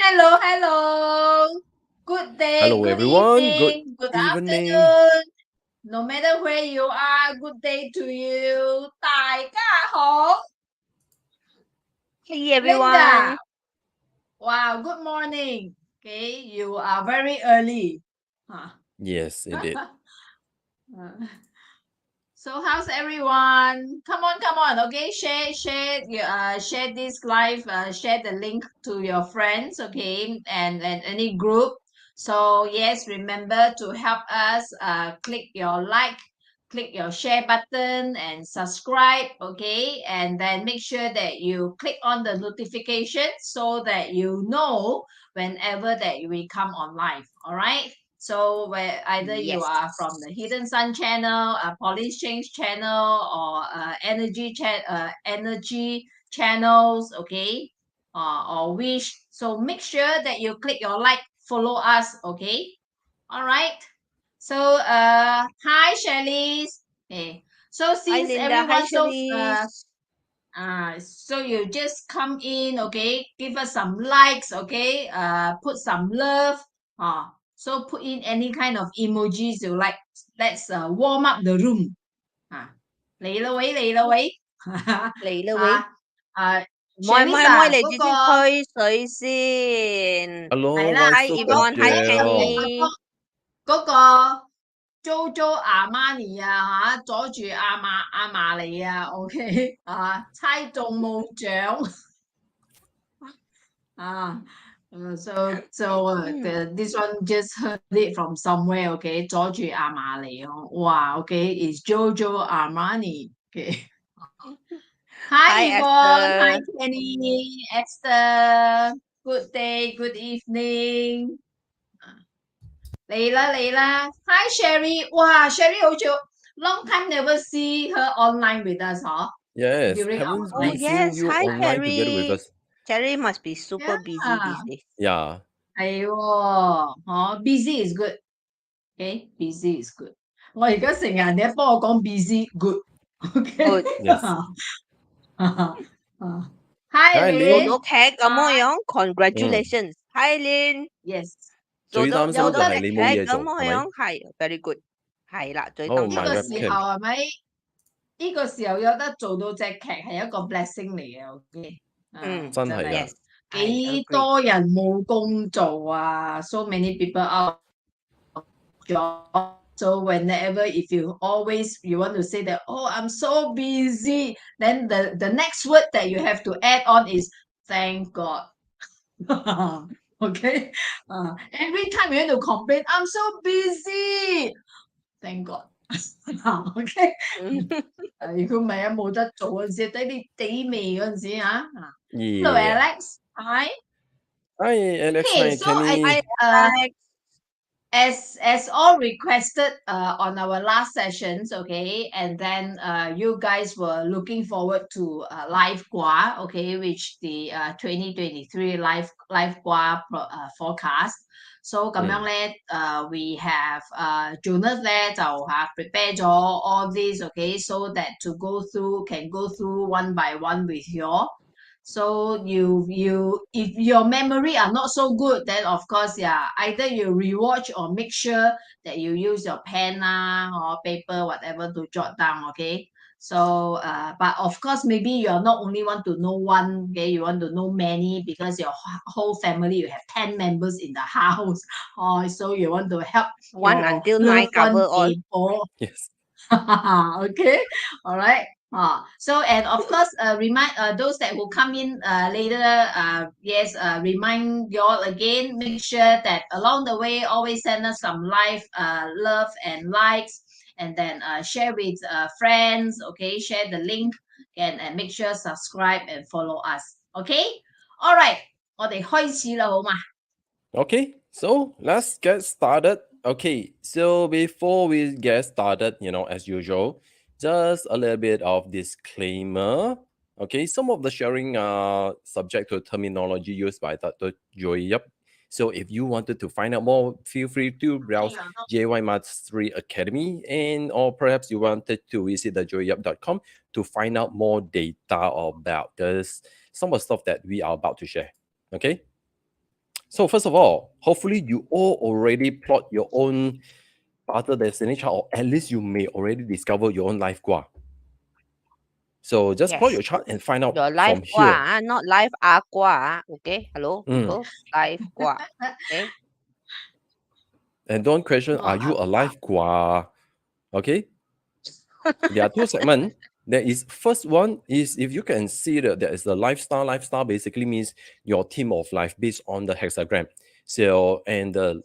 Hello, hello. Good day, Hello good everyone, good evening, good evening. afternoon. No matter where you are, good day to you. 大家好. Hey Linda. everyone. Wow, good morning. Okay, you are very early. Huh. Yes, indeed. So how's everyone? Come on. Okay, share this live. Share the link to your friends. Okay, and any group. So yes, remember to help us. Click your like, click your share button, and subscribe. Okay, and then make sure that you click on the notification so that you know whenever that we come on live. All right. So where either you Yes. are from the Hidden Sun channel, Police Change channel, or energy channels, okay, or Wish. So make sure that you click your like, follow us, okay. All right. So hi Shelly. Okay. So Hi since Linda. Hi everyone Shalice. so you just come in, okay, give us some likes, okay, put some love, so put in any kind of emojis you like. Let's warm up the room. 嚟啦喂嚟啦喂。啊 Shanice 唔係嚟自嗰個先吹水先。Hello, 係啦 Hi Super everyone. Hi Jill. Kenny. 嗰個 JoJo 阿瑪尼阻住阿瑪尼OK 猜中冇獎this one just heard it from somewhere, okay? 阻住阿瑪尼哇 okay, it's Jojo Armani, okay. Hi Hi Yvonne, hi Esther. Kenny, Esther, good day, good evening. 嚟啦 Hi Sherry, wow, Sherry 好似 long time never see her online with us, Yes, during our haven't Oh been live. seeing yes. you Hi online together with Cherry. us. Cherry must be super busy Yeah. these days. Yeah. 係喎busy is good. Okay, busy is good. 我而家成日人哋一幫我講 busy good. Okay. Good. Yes. Hi Hi,做 Lynn. 到劇咁樣 Congratulations. Hi Lynn. Yes. 做到最擔心就係有得劇你冇嘢做，咁係咪？樣係 very good. 係啦，最Oh, 擔心呢 my 個 係 時 Lynn。候 webcam. 係咪？呢個時候有得做到隻劇係一個 blessing 嚟嘅，OK。真係係啊。 Yes. I 幾 agree. 多人冇工做？So many people out of job. So whenever if you want to say that, oh, I'm so busy, then the next word that you have to add on is thank God. Okay. Every time you want to complain, I'm so busy. Thank God. Okay. 如果唔係冇得做嗰陣時，抵你地味嗰陣時Hello Yeah. Alex. Hi. Hi, Alex. Okay, Hi, so I Kenny. Alex. as all requested on our last sessions, okay, and then you guys were looking forward to Life Gua, okay, which the 2023 Life Gua forecast. So 咁樣咧we have Jonas 咧就prepare 咗 all these, okay, so that to can go through one by one with you all. So if your memory are not so good, then of course, either you rewatch or make sure that you use your pen or paper, whatever, to jot down, okay? So but of course maybe you're not only want to know one, okay, you want to know many because your whole family, you have 10 members in the house, so you want to help 1 your until 9 loved one cover all. able. Yes. Okay, all right. So and of course, remind those that will come in later. Yes, remind you all again. Make sure that along the way, always send us some love and likes, and then share with friends. Okay, share the link and make sure subscribe and follow us. Okay, all right. 我哋開始啦，好嘛？ Okay, so let's get started. Okay, so before we get started, as usual, just a little bit of disclaimer. Okay, some of the sharing are subject to terminology used by Dr. Joy. So if you wanted to find out more, feel free to browse JY Mastery Academy, and or perhaps you wanted to visit the joyyup.com to find out more data about this, some of the stuff that we are about to share. Okay. So first of all, hopefully you all already plot your own path destiny chart, or at least you may already discover your own life Gua. So just plot your Yes. chart and find out Your Life from Gua, here. not Life Gua. Okay, hello Mm. people. Life Gua. Okay. And don't question, Not are you a life Gua? Okay. There are two segments. There is first one is, if you can see that there is the lifestyle. Lifestyle basically means your theme of life based on the hexagram. So, and the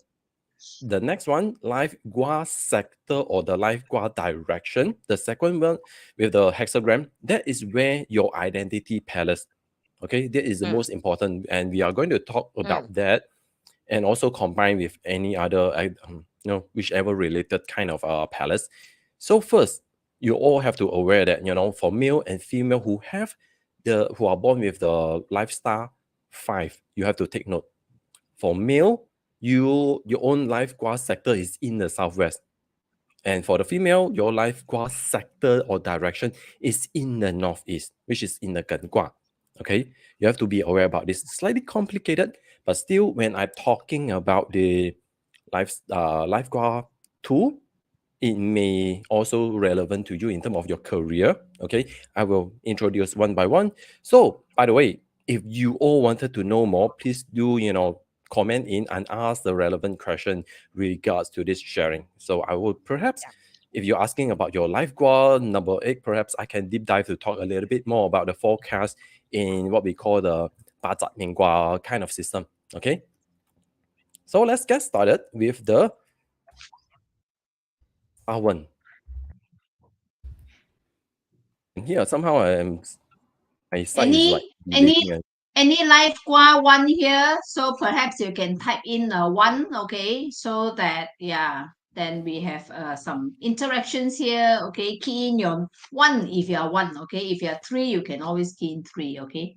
next one, Life Gua sector or the Life Gua direction. The second one with the hexagram, that is where your identity palace. Okay, that is the Mm. most important, and we are going to talk about that, and also combine with any other, whichever related kind of palace. So first, you all have to aware that for male and female who are born with the lifestyle 5, you have to take note. For male, your own life Gua sector is in the southwest. And for the female, your life Gua sector or direction is in the northeast, which is in the 𝐿 Gua. Okay, you have to be aware about this. Slightly complicated, but still, when I'm talking about the life Gua 2, it may also relevant to you in terms of your career. Okay, I will introduce one by one. So, by the way, if you all wanted to know more, please do comment in and ask the relevant question regards to this sharing. So I will perhaps, if you're asking about your life Gua number 8, perhaps I can deep dive to talk a little bit more about the forecast in what we call the 八字命卦 kind of system. Okay, so let's get started with the R1. Here somehow my side is like any life Gua 1 here, so perhaps you can type in 1, okay, so that then we have some interactions here. Okay, key in your 1 if you are 1. Okay, if you are 3, you can always key in 3. Okay,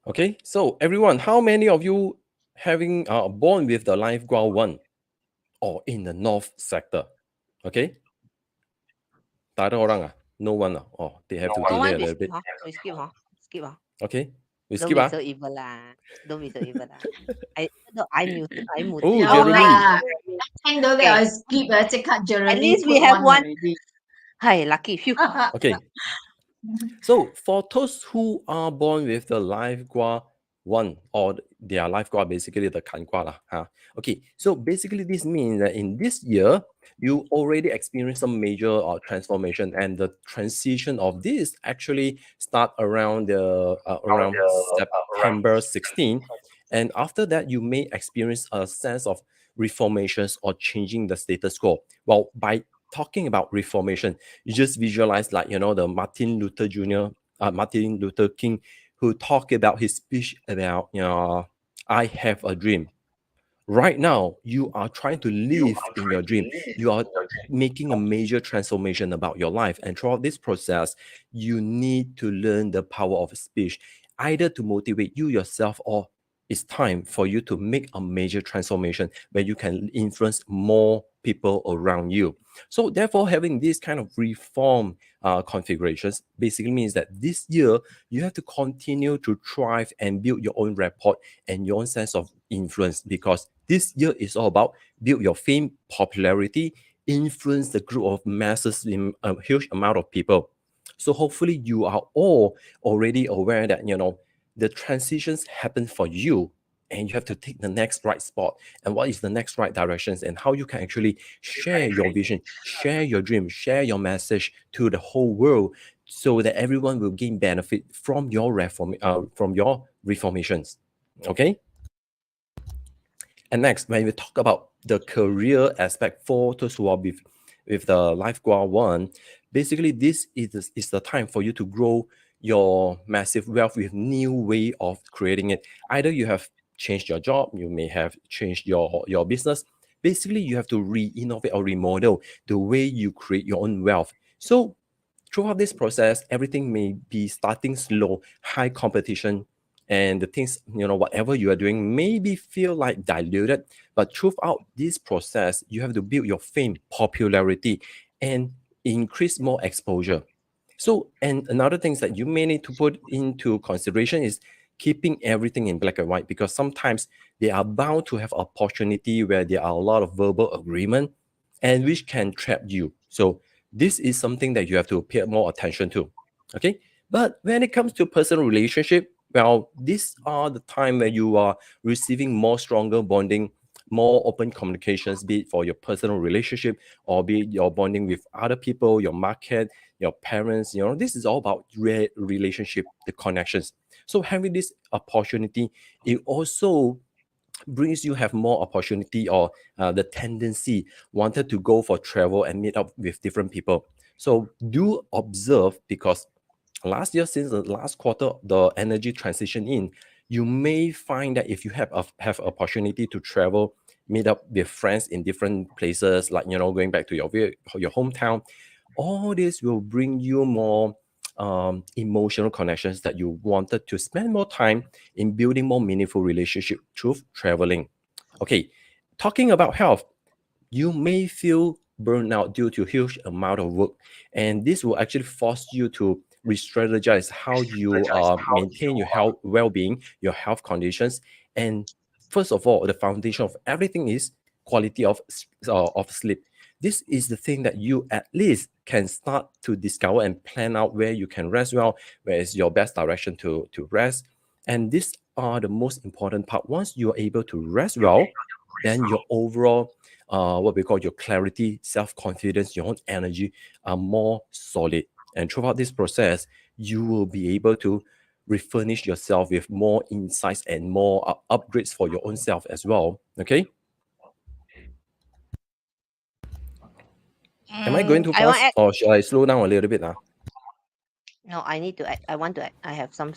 Okay, so everyone, how many of you having born with the life Gua 1 or in the north sector? Okay, tak ada orang ah? No one ah? Oh, they have to No delay one, a we little skip, bit. huh? We skip, huh? Skip, huh? Okay, we Don't skip be ah? so evil lah. Don't be so evil lah. No, I muted. Oh, no Jeremy. lah. Hang don't let Okay. us skip. Check out Jeremy. At least we put have one. already. Hi, lucky. Phew. Okay, so for those who are born with the life Gua 1 or their life Gua, basically the 𝐿 Gua lah. Okay, so basically this means that in this year, you already experienced some major transformation, and the transition of this actually start around around September 16. And after that, you may experience a sense of reformations or changing the status quo. Well, by talking about reformation, you just visualize like the Martin Luther King, who talked about his speech about I have a dream. Right now, you are trying to live in your dream. You are making a major transformation about your life, and throughout this process, you need to learn the power of speech, either to motivate you yourself, or it's time for you to make a major transformation where you can influence more people around you. So therefore, having this kind of reform configurations basically means that this year you have to continue to thrive and build your own rapport and your own sense of influence, because this year is all about build your fame, popularity, influence the group of masses in a huge amount of people. So hopefully you are all already aware that the transitions happen for you, and you have to take the next right spot, and what is the next right directions, and how you can actually share your vision, share your dream, share your message to the whole world, so that everyone will gain benefit from your reformations. Okay. And next, when we talk about the career aspect for those who are with the Life Gua 1, basically this is the time for you to grow your massive wealth with new way of creating it. Either you have changed your job, you may have changed your business. Basically, you have to re-innovate or remodel the way you create your own wealth. So throughout this process, everything may be starting slow, high competition, and the things, whatever you are doing maybe feel like diluted. But throughout this process, you have to build your fame, popularity, and increase more exposure. So, and another thing that you may need to put into consideration is keeping everything in black and white, because sometimes they are bound to have opportunity where there are a lot of verbal agreement and which can trap you. So this is something that you have to pay more attention to. Okay. But when it comes to personal relationship, well, these are the time where you are receiving more stronger bonding, more open communications, be it for your personal relationship or be it your bonding with other people, your market, your parents. This is all about relationship, the connections. So having this opportunity, it also brings you have more opportunity or the tendency wanted to go for travel and meet up with different people. So do observe, because last year, since the last quarter, the energy transition in, you may find that if you have opportunity to travel, meet up with friends in different places, like going back to your hometown, all this will bring you more emotional connections that you wanted to spend more time in building more meaningful relationship through traveling. Okay, talking about health, you may feel burnout due to huge amount of work, and this will actually force you to re-strategize how you maintain your health well-being, your health conditions. And first of all, the foundation of everything is quality of sleep. This is the thing that you at least can start to discover and plan out where you can rest well, where is your best direction to rest. And these are the most important part. Once you are able to rest well, then your overall what we call your clarity, self-confidence, your own energy are more solid. And throughout this process, you will be able to refurnish yourself with more insights and more upgrades for your own self as well. Okay. Am I going too I want fast, or shall I slow down a little bit now? No, I need to add. I want to add. I have some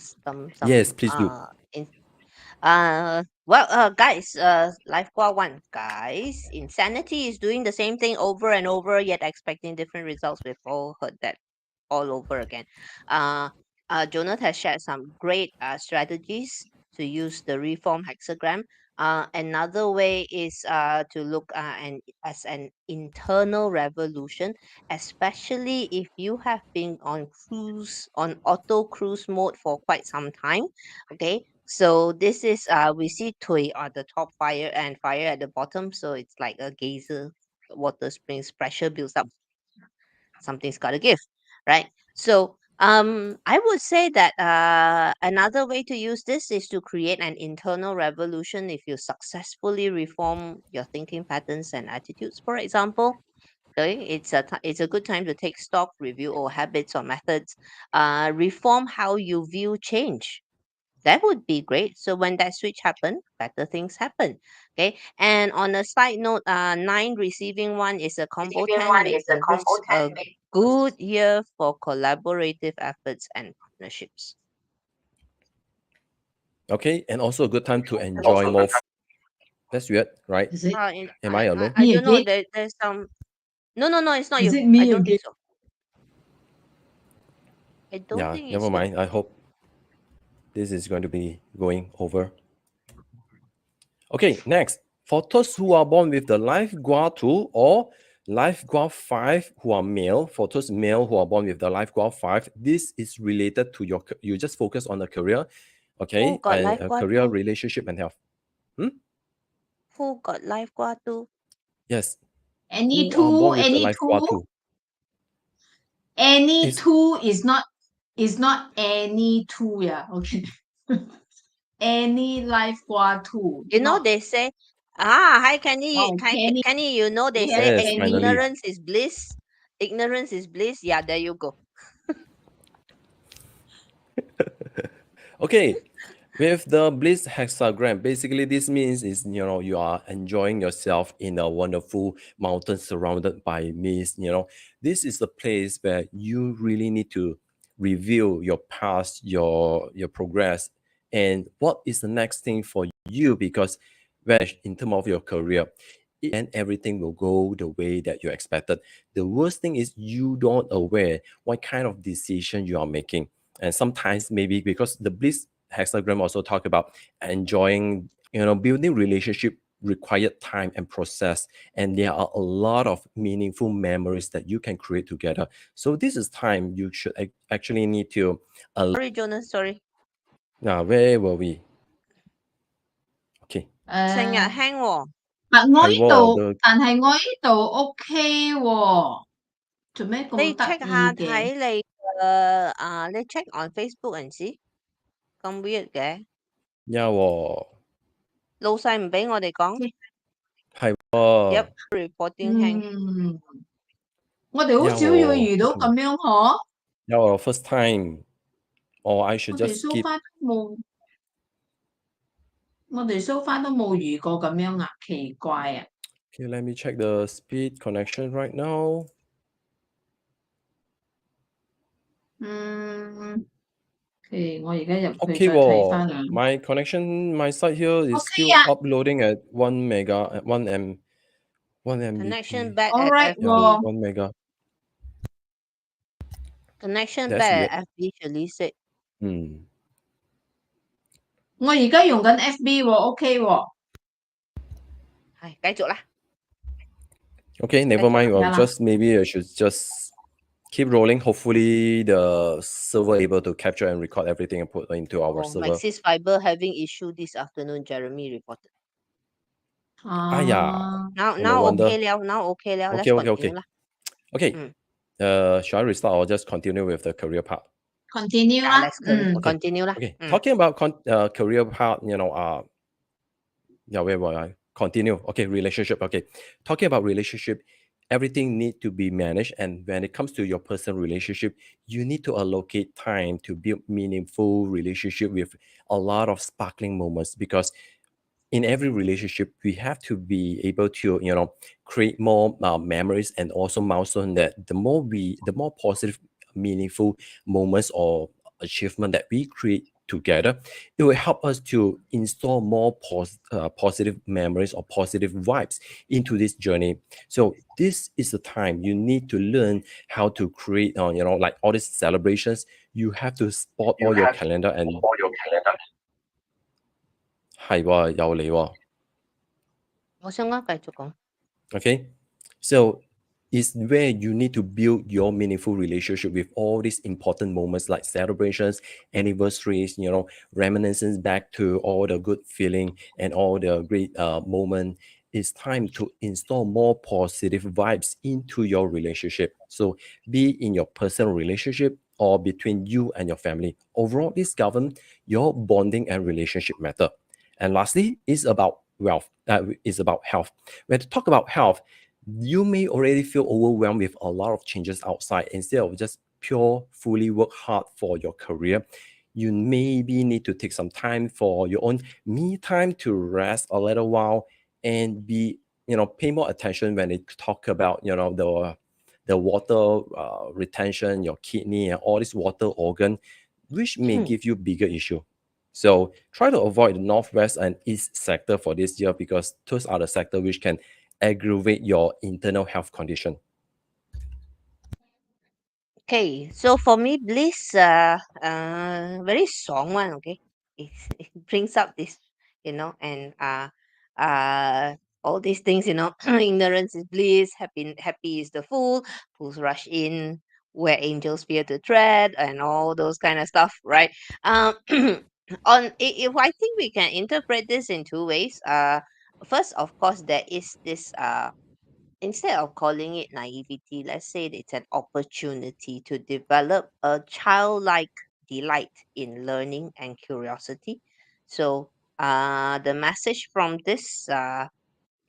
Yes, please do. Guys, Life Gua 1, guys, insanity is doing the same thing over and over, yet expecting different results. We've all heard that all over again. Jonathan has shared some great strategies to use the reform hexagram. Another way is to look as an internal revolution, especially if you have been on auto cruise mode for quite some time. Okay, so this is we see Tui on the top, fire and fire at the bottom, so it's like a geyser, water springs, pressure builds up, something's got to give, right? So I would say that another way to use this is to create an internal revolution if you successfully reform your thinking patterns and attitudes, for example. Okay, it's a good time to take stock, review old habits or methods, reform how you view change. That would be great. So when that switch happen, better things happen. Okay. And on a side note, 9 receiving one is a combo 10, making this a good year for collaborative efforts and partnerships. Okay, and also a good time to enjoy more. That's weird, right? Is it Am I alone? I me don't know. again? There's some. No, it's not Is you. it I me don't again? think so. I don't Yeah, think never it's you. mind. I hope this is going to be going over. Okay, next. For those who are born with the Life Gua 2 or Life Gua 5 who are male, for those male who are born with the Life Gua 5, this is related to you just focus on the career, okay, Who got and Life Gua career, 2? relationship, and health. Who got Life Gua 2? Yes. Any Who are two, born with the any Life Gua two, 2? any It's, two is not any two, yeah. Okay. Any life qua two, You know, not they say, hi, Kenny. Kenny. Kenny, you know, they say Yes, yes, Kenny. finally. ignorance is bliss. Ignorance is bliss. Yeah, there you go. Okay, with the bliss hexagram, basically this means is you are enjoying yourself in a wonderful mountain surrounded by mist. This is the place where you really need to review your past, your progress, and what is the next thing for you, because when in terms of your career, and everything will go the way that you expected. The worst thing is you don't aware what kind of decision you are making. And sometimes maybe because the bliss hexagram also talk about enjoying, building relationship required time and process, and there are a lot of meaningful memories that you can create together. So this is time you should actually need to Sorry, Jonas. Sorry. Now, where were we? Okay. 成日輕喎，我呢度，係喎，但係我呢度 OK 喎，做咩你咁得 check 意下嘅？睇你你 check on Facebook and see，咁 weird 嘅，呀喎，老細唔俾我哋講係喎， ，reporting 輕，我哋好呀少要喎，遇到咁樣嗬，呀喎，first time， or I 我 should 哋 just so skip. far 都冇，我哋 so far 都冇遇過咁樣啊，奇怪啊！ Okay, let me check the speed connection right now. 我而家入去 Okay 再睇翻喎啊。 ，my connection, my site here is OK still 啊 uploading at 1 mega, at 1 connection Mbp. bad ，all at right Yeah, FB， 喎， 1 mega. connection That's bad weird. at FB ，Shirley said，我而家用緊 FB 喎，OK 喎，係繼續啦， Okay, 繼 never 續啦， mind. 係啦， Just maybe I should just keep rolling. Hopefully, the server able to capture and record everything and put into our server. Maxis Fiber having issue this afternoon, Jeremy reported. 哎呀， Now no wonder. okay 了，now okay 了 Okay, ，let's okay, continue okay. 啦。 Okay. Should I restart or just continue with the career part? continue 啊 啦， ，let's Okay. continue 啦。 Okay. Talking about career part, yeah, where were I? Continue. Okay, relationship. Okay. Talking about relationship, everything need to be managed. And when it comes to your personal relationship, you need to allocate time to build meaningful relationship with a lot of sparkling moments, because in every relationship we have to be able to create more memories and also milestone, that the more positive meaningful moments or achievement that we create together, it will help us to install more positive memories or positive vibes into this journey. So this is the time you need to learn how to create like all these celebrations. You have to spot all your calendar and 係喎，又嚟喎。我想繼續講。 Okay, so it's where you need to build your meaningful relationship with all these important moments like celebrations, anniversaries, reminiscence back to all the good feeling and all the great moment. It's time to install more positive vibes into your relationship. So be in your personal relationship or between you and your family. Overall, this governs your bonding and relationship matter. And lastly, is about wealth. Is about health. When to talk about health, you may already feel overwhelmed with a lot of changes outside. Instead of just fully work hard for your career, you maybe need to take some time for your own me time to rest a little while and pay more attention when they talk about the water retention, your kidney and all this water organ, which may give you bigger issue. So try to avoid the northwest and east sector for this year, because those are the sector which can aggravate your internal health condition. Okay, so for me, bliss, very strong one. Okay, it brings up this, and all these things, ignorance is bliss, happy is the fool, fools rush in where angels fear to tread, and all those kind of stuff, right? If I think we can interpret this in two ways. First, of course, there is this instead of calling it naivety, let's say it's an opportunity to develop a childlike delight in learning and curiosity. So, the message from this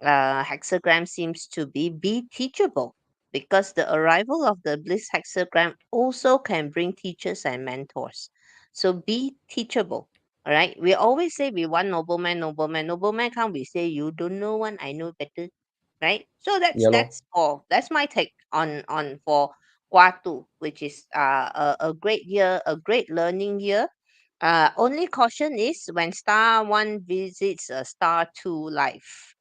hexagram seems to be teachable, because the arrival of the bliss hexagram also can bring teachers and mentors. So, be teachable. All right. We always say we want nobleman, nobleman. Nobleman come, we say you don't know one, I know better, right? So Yeah, lor. that's my take on for Gua 2, which is a great year, a great learning year. Only caution is when star 1 visits a star 2 life,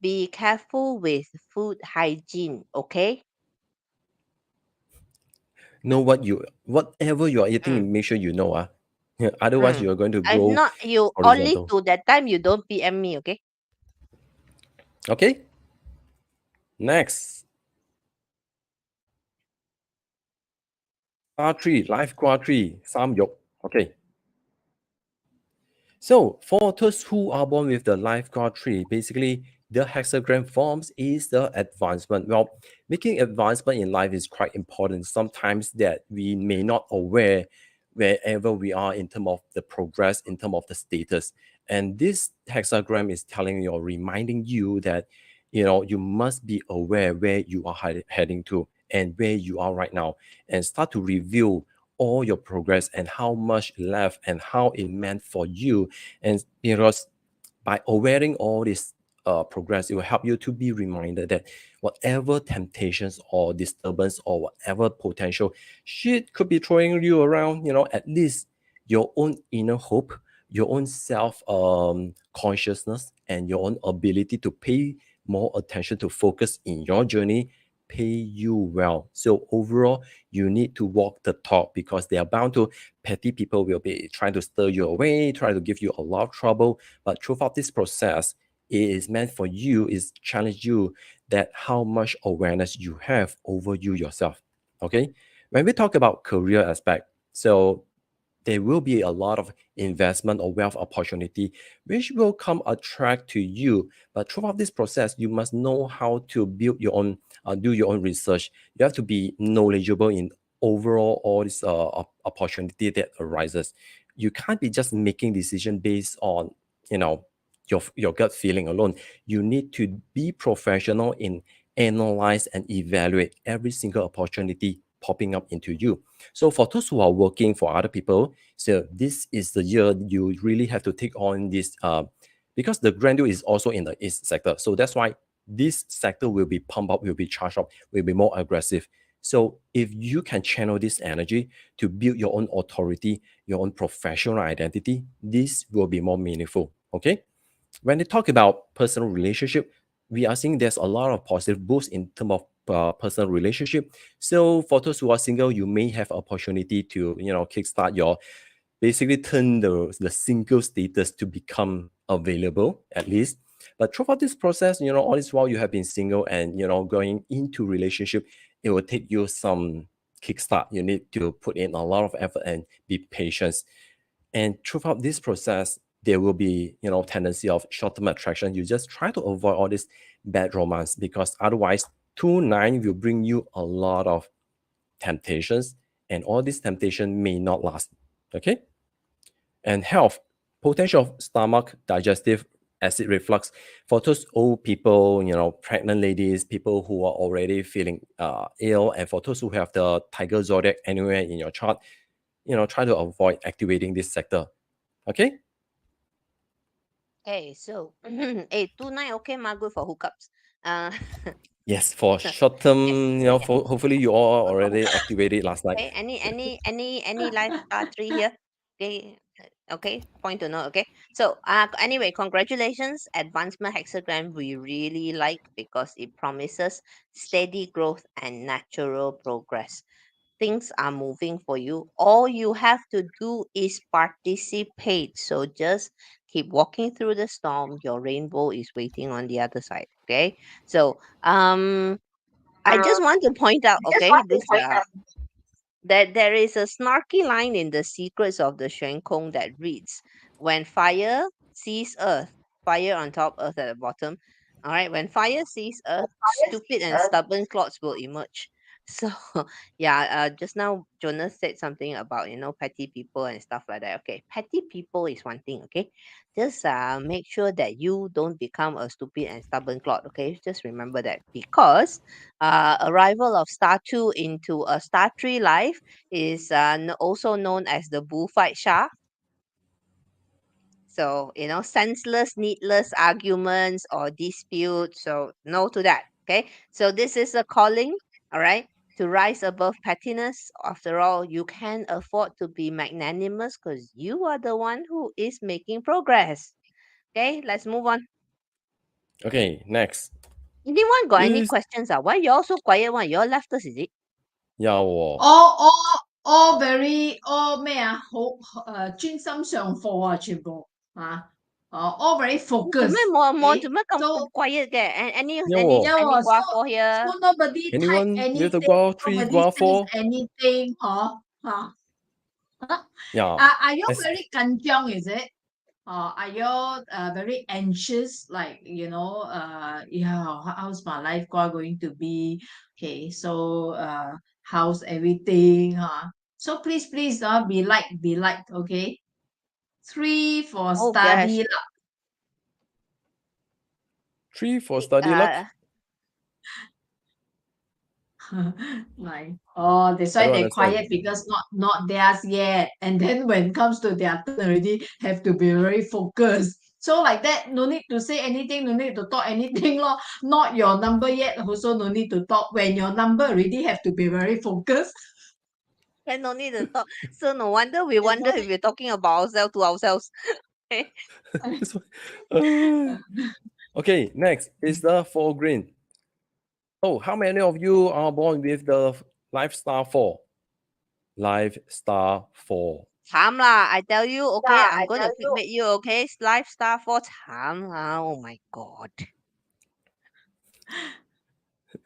be careful with food hygiene, okay? Know whatever you are eating, make sure you know. Otherwise, you are going to If grow not, you only horizontal. to that time you don't PM me, okay? Okay. Next. Star 3, Life Gua 3, 三玉. Okay. So for those who are born with the Life Gua tree, basically the hexagram forms is the advancement. Well, making advancement in life is quite important. Sometimes that we may not aware wherever we are in terms of the progress, in terms of the status. And this hexagram is telling you or reminding you that you must be aware where you are heading to and where you are right now, and start to review all your progress and how much left and how it meant for you. And because by awareing all this progress, it will help you to be reminded that whatever temptations or disturbance or whatever potential shit could be throwing you around, at least your own inner hope, your own self consciousness, and your own ability to pay more attention to focus in your journey pay you well. So overall, you need to walk the talk, because they are bound to petty people will be trying to stir you away, try to give you a lot of trouble. But throughout this process, it is meant for you, is challenge you that how much awareness you have over you yourself. Okay. When we talk about career aspect, so there will be a lot of investment or wealth opportunity which will come attract to you. But throughout this process, you must know how to build your own, do your own research. You have to be knowledgeable in overall all this opportunity that arises. You can't be just making decision based on your gut feeling alone. You need to be professional in analyze and evaluate every single opportunity popping up into you. So for those who are working for other people, so this is the year you really have to take on this, because the grandeur is also in the east sector. So that's why this sector will be pumped up, will be charged up, will be more aggressive. So if you can channel this energy to build your own authority, your own professional identity, this will be more meaningful. Okay. When they talk about personal relationship, we are seeing there's a lot of positive boosts in terms of personal relationship. So for those who are single, you may have opportunity to kickstart your, basically turn the single status to become available at least. But throughout this process, all this while you have been single and going into relationship, it will take you some kickstart. You need to put in a lot of effort and be patient. And throughout this process, there will be tendency of short-term attraction. You just try to avoid all this bad romance, because otherwise 2-9 will bring you a lot of temptations, and all this temptation may not last. Okay. And health, potential of stomach, digestive, acid reflux for those old people, pregnant ladies, people who are already feeling ill, and for those who have the tiger zodiac anywhere in your chart, try to avoid activating this sector. Okay. Okay, so 829, okay, good for hookups. Yes, for short term, yeah. hopefully you all already activated last night. Okay, any life star tree here? Okay, okay, point to know. Okay, so anyway, congratulations, advancement hexagram. We really like, because it promises steady growth and natural progress. Things are moving for you. All you have to do is participate. So just keep walking through the storm. Your rainbow is waiting on the other side. Okay. So I just want to point out, okay, this that there is a snarky line in the secrets of the 𝐥𝐿𝐴𝐿 that reads, when fire sees earth, fire on top, earth at the bottom. All right, when fire sees earth, stupid and stubborn clods will emerge. So yeah, just now Jonas said something about petty people and stuff like that. Okay, petty people is one thing. Okay, just make sure that you don't become a stupid and stubborn clod. Okay, just remember that, because arrival of star 2 into a star 3 life is also known as the bullfight Shah. So, senseless, needless arguments or disputes. So, no to that. Okay. So, this is a calling, all right, to rise above pettiness. After all, you can afford to be magnanimous, because you are the one who is making progress. Okay. Let's move on. Okay, next. Anyone got any This questions? Why you all so quiet one? You all left us, is it? 要我 all very all 咩啊好專心上課啊全部啊all very 做咩 focused 做咩 so 咁 quiet 嘅？Any 要我 any yeah so 瓜火 here？ so nobody type anyone with the anything Gua 3 nobody Gua says 4? anything Yeah. are you I s- very kanjiong is it Are you very anxious? Like, yeah, how's my life going to be? Okay, so how's everything? So please, be light, okay? 3 for Oh gosh. study. 3 for study luck. Like, that's I why don't they're understand. quiet because not theirs yet. And then when it comes to their turn already, have to be very focused. So like that, no need to say anything, no need to talk anything, lor. Not your number yet, also no need to talk. When your number already have to be very focused. And no need to talk. So no wonder we wonder if we're talking about ourselves to ourselves. Okay, next is the 4 green. Oh, how many of you are born with the Life Star 4? Life Star 4. 慘啦, I tell you, okay, Yeah, I'm I going tell to you. clickbait you, okay? Lifestyle for 慘啦, oh my god.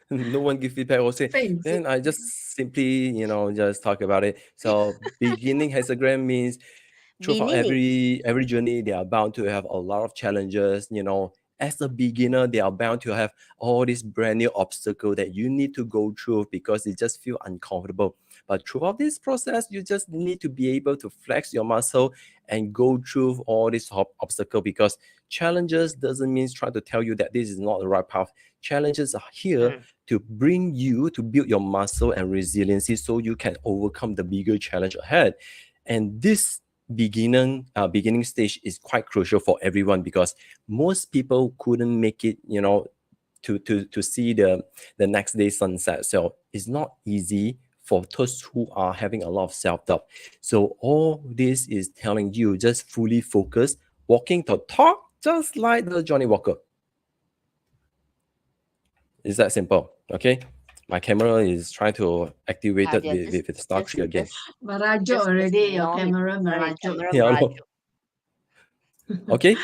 No one give feedback or say, then I just simply, just talk about it. So beginning hexagram means throughout every journey, they are bound to have a lot of challenges. As a beginner, they are bound to have all these brand new obstacles that you need to go through because it just feel uncomfortable. But throughout this process, you just need to be able to flex your muscle and go through all these obstacles, because challenges doesn't mean try to tell you that this is not the right path. Challenges are here to bring you to build your muscle and resiliency so you can overcome the bigger challenge ahead. And this beginning stage is quite crucial for everyone, because most people couldn't make it, to see the next day sunset. So it's not easy for those who are having a lot of self-doubt. So all this is telling you, just fully focus, walking the talk, just like the Johnny Walker. It's that simple. Okay, my camera is trying to activate it with the star tree again. Merajuk already, your camera merajuk. Yeah, okay.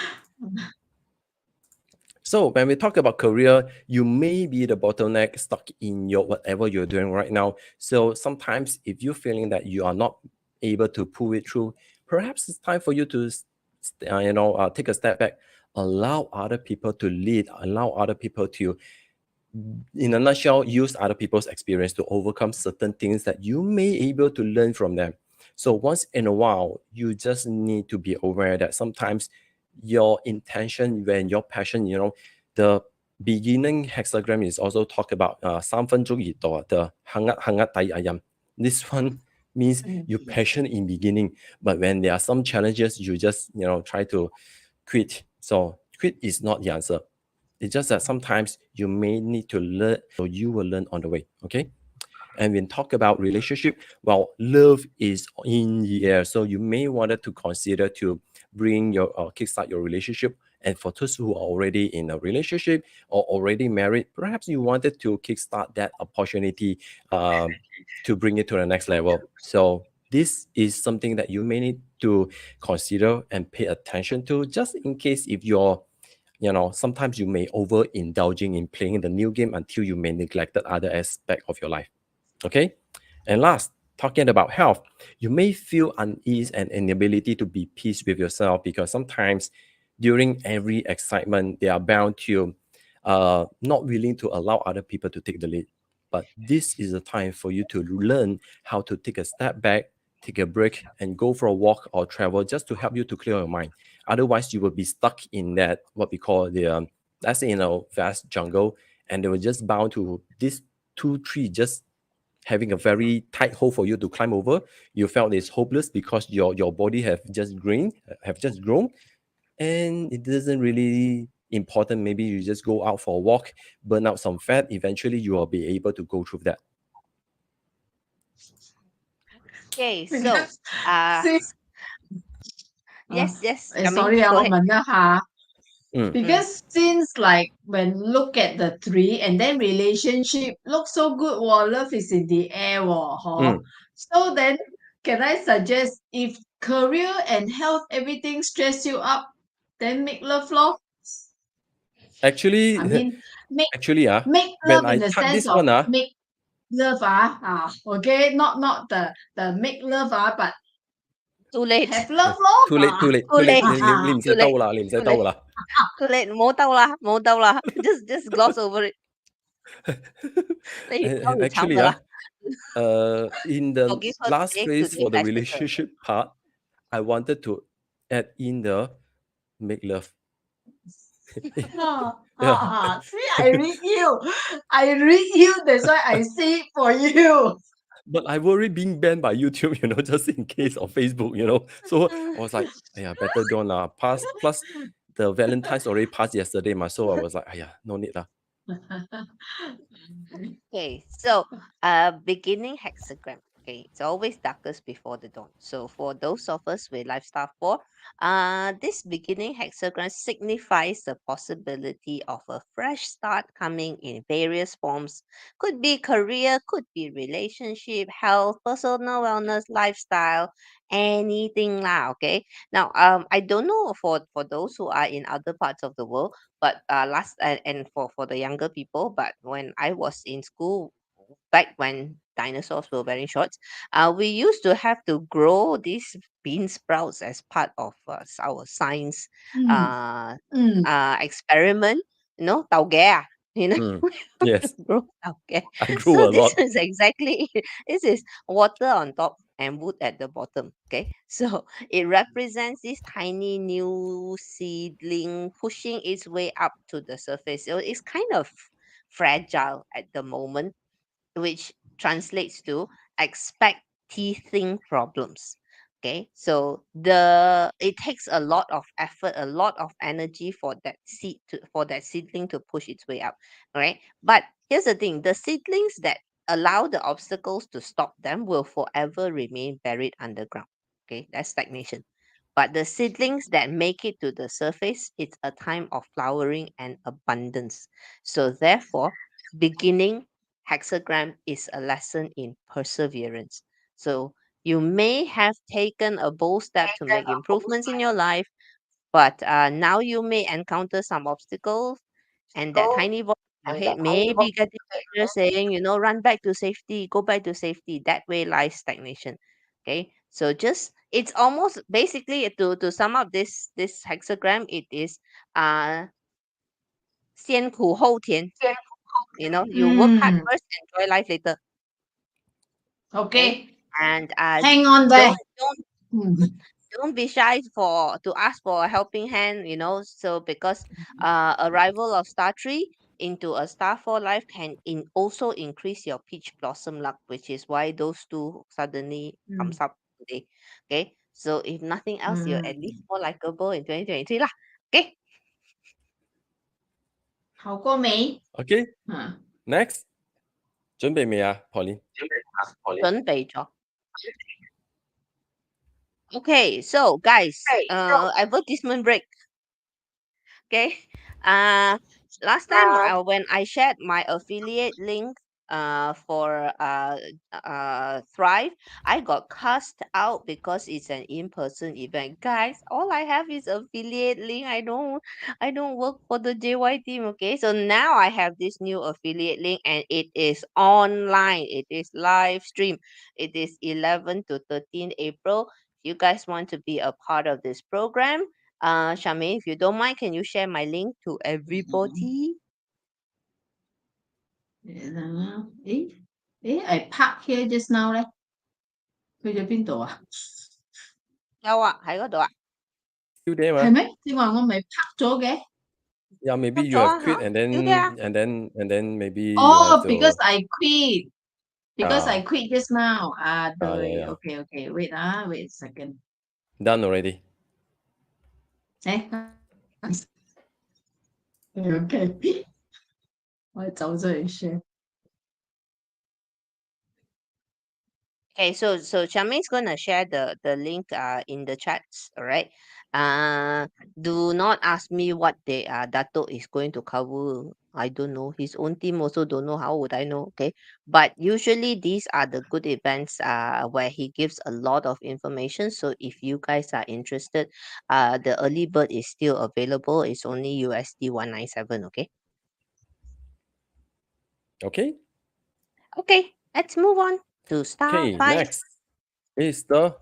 So when we talk about career, you may be the bottleneck stuck in your whatever you're doing right now. So sometimes if you're feeling that you are not able to pull it through, perhaps it's time for you to take a step back, allow other people to lead, allow other people to, in a nutshell, use other people's experience to overcome certain things that you may able to learn from them. So once in a while, you just need to be aware that sometimes your intention, when your passion, the beginning hexagram is also talk about 3分鐘熱度, the hangat tai ayam. This one means your passion in beginning, but when there are some challenges, you just try to quit. So quit is not the answer. It's just that sometimes you may need to learn, so you will learn on the way. Okay. And when talk about relationship, well, love is in the air. So you may want to consider to bring your kickstart your relationship. And for those who are already in a relationship or already married, perhaps you wanted to kickstart that opportunity to bring it to the next level. So this is something that you may need to consider and pay attention to, just in case if you're sometimes you may overindulging in playing the new game until you may neglect the other aspect of your life. Okay. And last, talking about health, you may feel unease and inability to be peace with yourself, because sometimes during every excitement, they are bound to not willing to allow other people to take the lead. But this is a time for you to learn how to take a step back, take a break, and go for a walk or travel, just to help you to clear your mind. Otherwise, you will be stuck in that, what we call the, let's say, vast jungle, and they were just bound to this 2 tree just having a very tight hole for you to climb over. You felt it's hopeless because your body have just grown, and it doesn't really important. Maybe you just go out for a walk, burn out some fat. Eventually, you will be able to go through that. Okay, so yes. Sorry, go ahead. Because since like when look at the 3 and then relationship looks so good, love is in the air, So then can I suggest, if career and health everything stress you up, then make love, lor. Actually, I mean, make when love I in the cut sense this of one, make love, okay, not the make love, but Too late. Have love lor. Too late, too late, Too too late. late. 你唔使 Too late. 兜啦，你唔使 Too 兜 late. 啦。 Too late. 冇兜啦，冇兜啦。Just gloss over it. 你要吵 Actually, 噶啦。in the Forgive her last today, phase today for the messenger. relationship part, I wanted to add in the make love. Yeah. See, I read you. I read you. That's why I say it for you. But I've already been banned by YouTube, just in case of Facebook, So I was like, better don't lah. Plus the Valentine's already passed yesterday, so I was like, no need lah. Okay, so beginning hexagram. Okay, it's always darkest before the dawn. So for those of us with lifestyle 4, this beginning hexagram signifies the possibility of a fresh start coming in various forms. Could be career, could be relationship, health, personal wellness, lifestyle, anything lah. Okay. Now, I don't know for those who are in other parts of the world, but and for the younger people, but when I was in school back when dinosaurs were very short, we used to have to grow these bean sprouts as part of our science experiment. Tau ge, Mm. Yes, grow tau ge. I grew So a this lot. is exactly it. This is water on top and wood at the bottom. Okay, so it represents this tiny new seedling pushing its way up to the surface. So it's kind of fragile at the moment, which translates to expect teething problems. Okay, so it takes a lot of effort, a lot of energy for that seedling to push its way up. All right, but here's the thing: the seedlings that allow the obstacles to stop them will forever remain buried underground. Okay, that's stagnation. But the seedlings that make it to the surface, it's a time of flowering and abundance. So therefore, beginning hexagram is a lesson in perseverance. So you may have taken a bold step to make improvements in your life, but now you may encounter some obstacles, and that tiny voice in your head may be getting louder saying, run back to safety, go back to safety. That way lies stagnation. Okay, so it's almost basically to sum up this hexagram, it is 先苦后甜. You work hard first, enjoy life later. Okay. And Hang on there. don't be shy to ask for a helping hand. So because arrival of star 3 into a star 4 life can also increase your peach blossom luck, which is why those two suddenly comes up today. Okay, so if nothing else, you're at least more likable in 2023 lah. Okay. 好过没？ Okay, next. 準備未啊，Pauline？ 準備咗。Okay, so guys, advertisement break. Okay. Last time when I shared my affiliate link for Thrive, I got cast out because it's an in-person event. Guys, all I have is affiliate link. I don't work for the JY team. Okay, so now I have this new affiliate link and it is online. It is live stream. It is 11 to 13 April. If you guys want to be a part of this program, Charmaine, if you don't mind, can you share my link to everybody? I park here just now 咧，去咗邊度啊？有啊，喺嗰度啊。Still there 嘛？係咩？正話我咪 park 咗嘅。Yeah, maybe you have quit and then maybe you have to. Because I quit. Because I Ah. quit just now. yeah. Okay. Wait a second. Done already. Okay. 我走咗去 share。 Okay, so Charmaine's gonna share the link in the chats, all right? Do not ask me what Dato is going to cover. I don't know. His own team also don't know. How would I know? Okay, but usually these are the good events where he gives a lot of information. So if you guys are interested, the early bird is still available. It's only USD 197. Okay. Okay, Okay, let's move on to star 5. next is the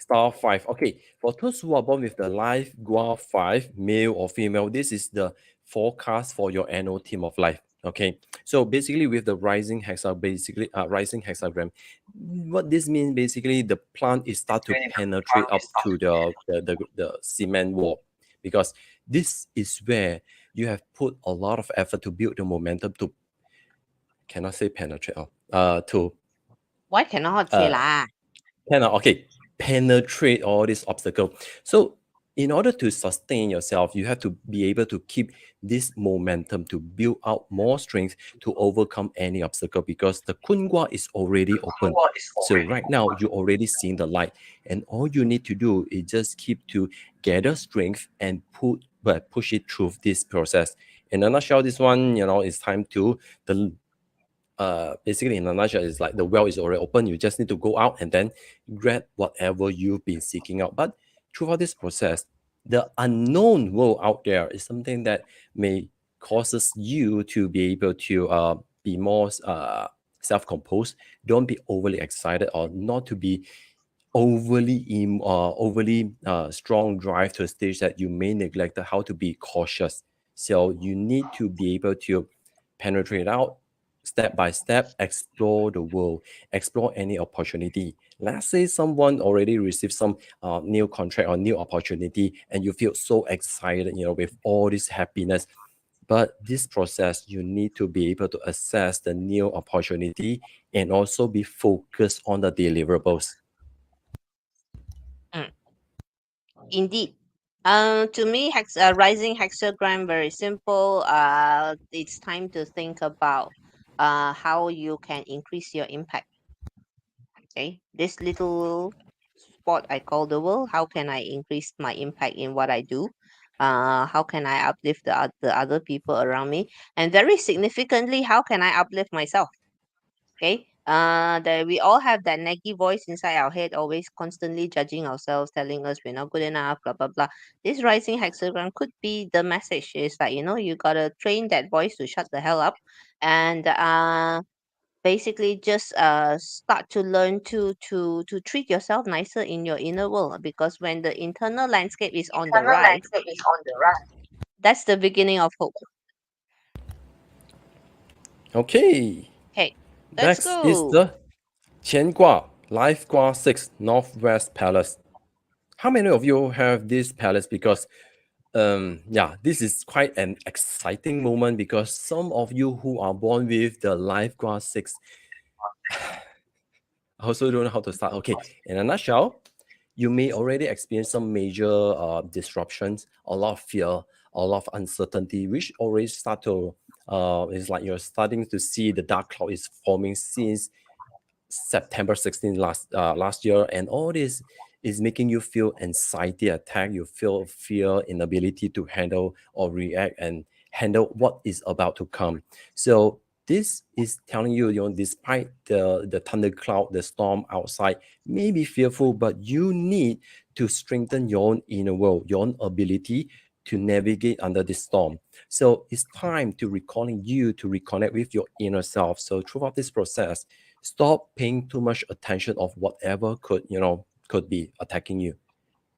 Star 5. Okay, for those who are born with the Life Gua 5, male or female, this is the forecast for your annual theme of life. Okay, so basically with the rising hexagram, what this means basically the plant is start to penetrate up to the cement wall, because this is where you have put a lot of effort to build the momentum to, cannot say penetrate, to Why cannot say lah? okay, penetrate all these obstacles. So in order to sustain yourself, you have to be able to keep this momentum to build out more strength to overcome any obstacle, because the Kungwa is already open. So right now you already seen the light, and all you need to do is just keep to gather strength and push it through this process. In a nutshell, this one, it's time to basically in a nutshell, it's like the well is already open. You just need to go out and then grab whatever you've been seeking out. But throughout this process, the unknown world out there is something that may causes you to be able to be more self-composed. Don't be overly excited, or not to be overly strong drive to a stage that you may neglect how to be cautious. So you need to be able to penetrate out step by step, explore the world, explore any opportunity. Let's say someone already received some new contract or new opportunity, and you feel so excited, with all this happiness. But this process, you need to be able to assess the new opportunity and also be focused on the deliverables. Indeed. To me, rising hexagram, very simple. It's time to think about how you can increase your impact. Okay, this little spot I call the world. How can I increase my impact in what I do? How can I uplift the other people around me? And very significantly, how can I uplift myself? Okay. That we all have that naggy voice inside our head, always constantly judging ourselves, telling us we're not good enough, blah blah blah. This rising hexagram could be the message. Is that you gotta train that voice to shut the hell up, and basically just start to learn to treat yourself nicer in your inner world, because when the internal landscape is on the rise, that's the beginning of hope. Okay, Okay, let's next is go. the Qian Gua, Life Gua 6, Northwest Palace. How many of you have this palace? Because this is quite an exciting moment, because some of you who are born with the Life Gua 6, I also don't know how to start. Okay, in a nutshell, you may already experience some major disruptions, a lot of fear, a lot of uncertainty, which already start to, it's like you're starting to see the dark cloud is forming since September 16th last year, and all this is making you feel anxiety attack. You feel fear, inability to handle or react and handle what is about to come. So this is telling you, despite the thundercloud, the storm outside may be fearful, but you need to strengthen your own inner world, your own ability to navigate under this storm. So it's time to recalling you to reconnect with your inner self. So throughout this process, stop paying too much attention of whatever could be attacking you.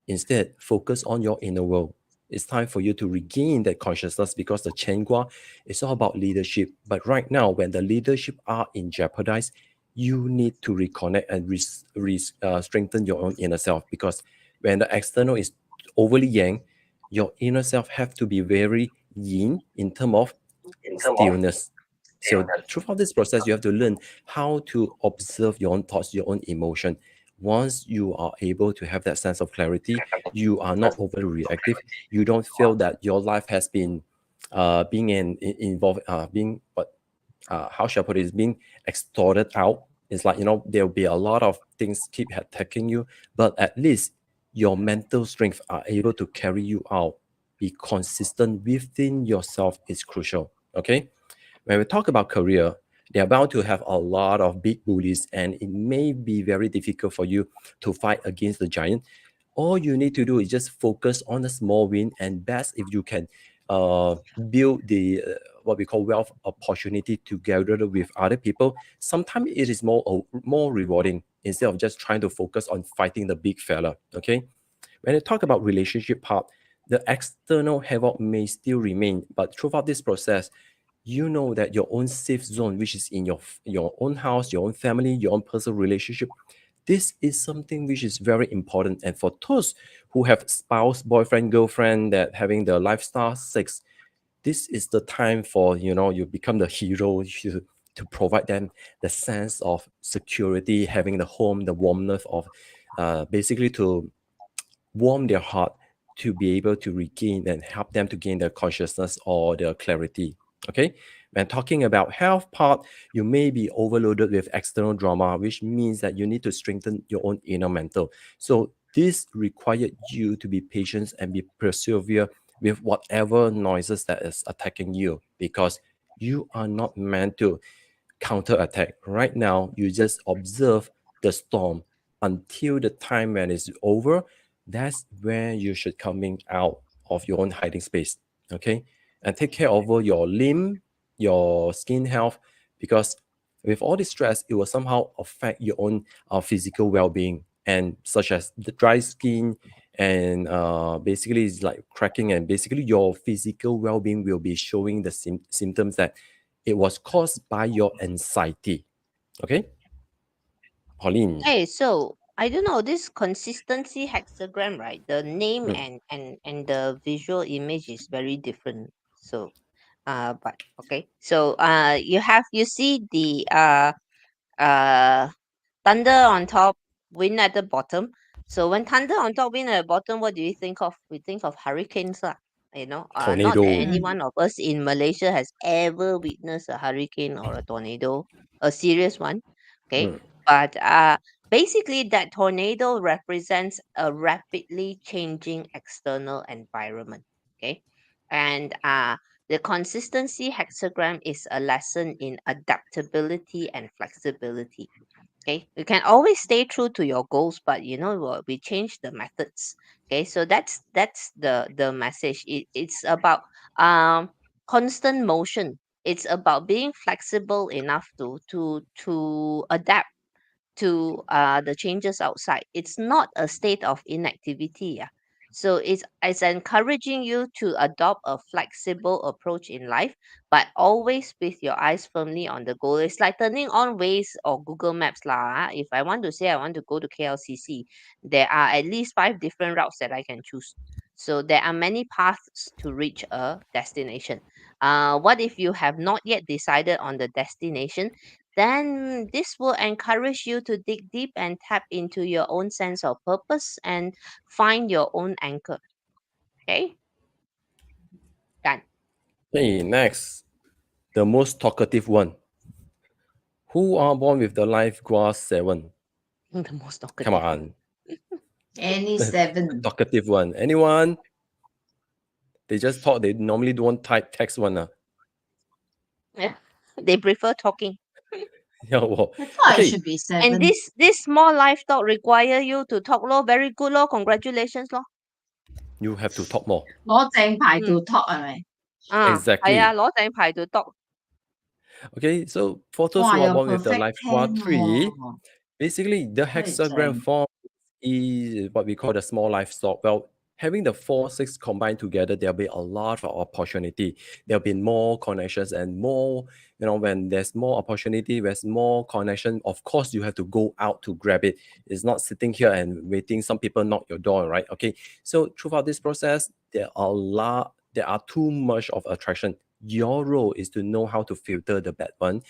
Instead, focus on your inner world. It's time for you to regain that consciousness, because the Qian Gua is all about leadership. But right now, when the leadership are in jeopardize, you need to reconnect and strengthen your own inner self. Because when the external is overly yang, your inner self have to be very yin in terms of stillness. So throughout this process, you have to learn how to observe your own thoughts, your own emotion. Once you are able to have that sense of clarity, you are not overly reactive. You don't feel that your life has been involved, being what how shall I put it, is being extorted out. It's like, there'll be a lot of things keep attacking you, but at least your mental strength are able to carry you out. Be consistent within yourself is crucial. Okay. When we talk about career, they are bound to have a lot of big bullies, and it may be very difficult for you to fight against the giant. All you need to do is just focus on the small win, and best if you can build the what we call wealth opportunity together with other people. Sometimes it is more rewarding. instead of just trying to focus on fighting the big fella. Okay, when I talk about relationship part, the external havoc may still remain, but throughout this process, you know that your own safe zone, which is in your own house, your own family, your own personal relationship, this is something which is very important. And for those who have spouse, boyfriend, girlfriend that having the lifestyle 6, this is the time for, you become the hero to provide them the sense of security, having the home, the warmth of basically to warm their heart, to be able to regain and help them to gain their consciousness or their clarity. Okay, when talking about health part, you may be overloaded with external drama, which means that you need to strengthen your own inner mental. So this required you to be patient and be persevere with whatever noises that is attacking you, because you are not meant to counterattack. Right now, you just observe the storm until the time when it's over. That's where you should coming out of your own hiding space. Okay, and take care of your limb, your skin health, because with all this stress, it will somehow affect your own physical well-being, and such as the dry skin, and basically it's like cracking, and basically your physical well-being will be showing the symptoms that it was caused by your anxiety. Okay, Pauline. Hey, so I don't know this consistency hexagram, right? The name Mm. and the visual image is very different. So, but okay. So, you see the thunder on top, wind at the bottom. So when thunder on top, wind at the bottom, what do you think of? We think of hurricanes, lah. Not that Tornado. any one of us in Malaysia has ever witnessed a hurricane or a tornado, a serious one. Okay, Mm. but basically that tornado represents a rapidly changing external environment. Okay, and the consistency hexagram is a lesson in adaptability and flexibility. Okay, you can always stay true to your goals, but you know what, we change the methods. Okay, so that's the message. It's about um constant motion. It's about being flexible enough to adapt to the changes outside. It's not a state of inactivity. Yeah. So it's encouraging you to adopt a flexible approach in life, but always with your eyes firmly on the goal. It's like turning on Waze or Google Maps lah. If I want to say I want to go to KLCC, there are at least 5 different routes that I can choose. So there are many paths to reach a destination. What if you have not yet decided on the destination? Then this will encourage you to dig deep and tap into your own sense of purpose and find your own anchor. Okay? Done. Okay, next, the most talkative one. Who are born with the Life Gua 7? The most talkative. Come on. Any 7. Talkative one. Anyone? They just talk. They normally don't type text one. Yeah. They prefer talking. Yeah, well, I thought okay. it should be 7. And this small life talk require you to talk lor. Very good lor. Congratulations lor. You have to talk more. 攞正牌to talk 係咪？ Exactly. 係啊，攞正牌to talk. Okay, so for those 哇， who are 有 born with the perfect Life Gua 10 3, 喎， basically the 真係 hexagram 正。 form is what we call the small livestock. Well, having the 4, 6 combined together, there'll be a lot of opportunity. There'll be more connections and more, when there's more opportunity, there's more connection. Of course, you have to go out to grab it. It's not sitting here and waiting. Some people knock your door, right? Okay. So throughout this process, there are too much of attraction. Your role is to know how to filter the bad one.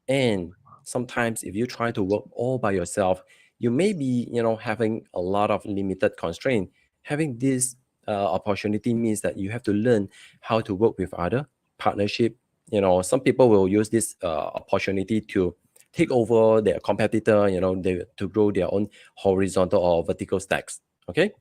And sometimes if you try to work all by yourself, you may be, having a lot of limited constraint. Having this opportunity means that you have to learn how to work with other partnership. Some people will use this opportunity to take over their competitor, to grow their own horizontal or vertical stacks. Okay.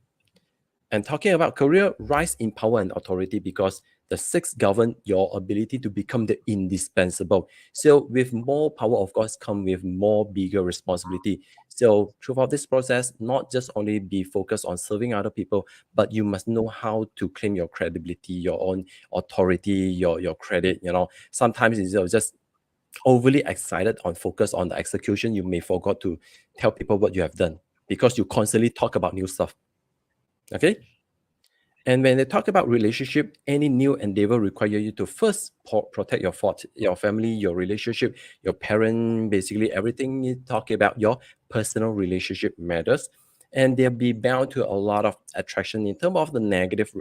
And talking about career, rise in power and authority, because the 6 govern your ability to become the indispensable. So with more power, of course, come with more bigger responsibility. So throughout this process, not just only be focused on serving other people, but you must know how to claim your credibility, your own authority, your credit. Sometimes it's just overly excited on focus on the execution, you may forget to tell people what you have done because you constantly talk about new stuff. Okay. And when they talk about relationship, any new endeavor require you to first protect your family, your relationship, your parent, basically everything you talk about your personal relationship matters. And they'll be bound to a lot of attraction in terms of the negative,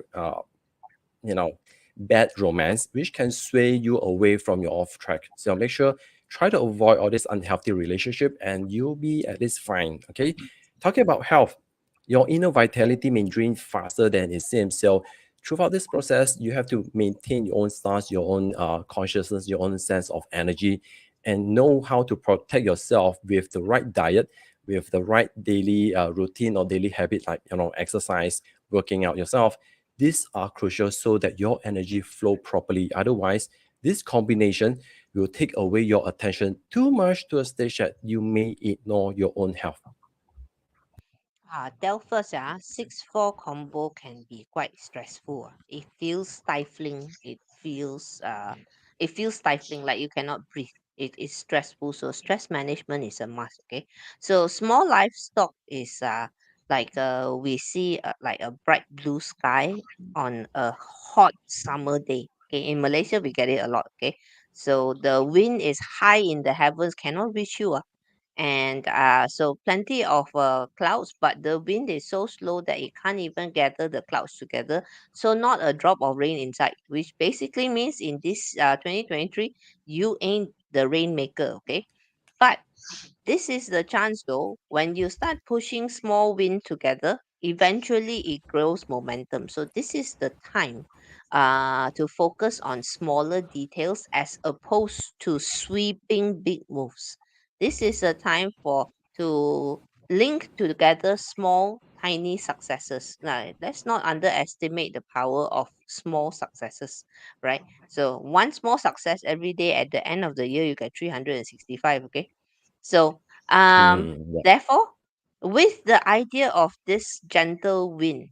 you know, bad romance, which can sway you away from your off track. So make sure, try to avoid all this unhealthy relationship and you'll be at least fine. Okay. Talking about health, your inner vitality may drain faster than it seems. So throughout this process, you have to maintain your own stance, your own consciousness, your own sense of energy, and know how to protect yourself with the right diet, with the right daily routine or daily habit, like exercise, working out yourself. These are crucial so that your energy flow properly. Otherwise, this combination will take away your attention too much to a stage that you may ignore your own health. Tell first, 6-4 combo can be quite stressful. It feels stifling. It feels stifling, like you cannot breathe. It is stressful. So stress management is a must. Okay. So small livestock is we see like a bright blue sky on a hot summer day. Okay. In Malaysia, we get it a lot. Okay. So the wind is high in the heavens, cannot reach you. And so plenty of clouds, but the wind is so slow that it can't even gather the clouds together, so not a drop of rain inside, which basically means in this 2023 you ain't the rainmaker. Okay, but this is the chance though, when you start pushing small wind together, eventually it grows momentum. So this is the time to focus on smaller details as opposed to sweeping big moves. This is a time for to link together small tiny successes. Now let's not underestimate the power of small successes, right? So one small success every day, at the end of the year you get 365. Okay, so, Yeah. therefore, with the idea of this gentle wind,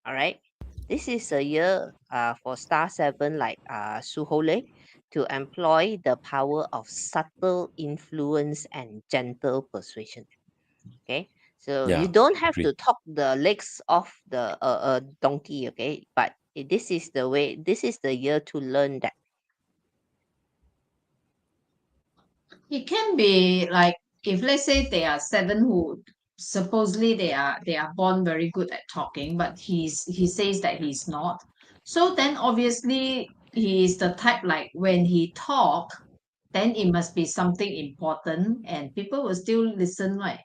all right, this is a year for star seven, like Suhole, to employ the power of subtle influence and gentle persuasion. Okay, so you Yeah. don't have Agree. to talk the legs off the donkey. Okay, but this is the way. This is the year to learn that. It can be like, if let's say there are seven who supposedly they are born very good at talking, but he says that he's not. So then obviously he is the type, like when he talk, then it must be something important and people will still listen, right?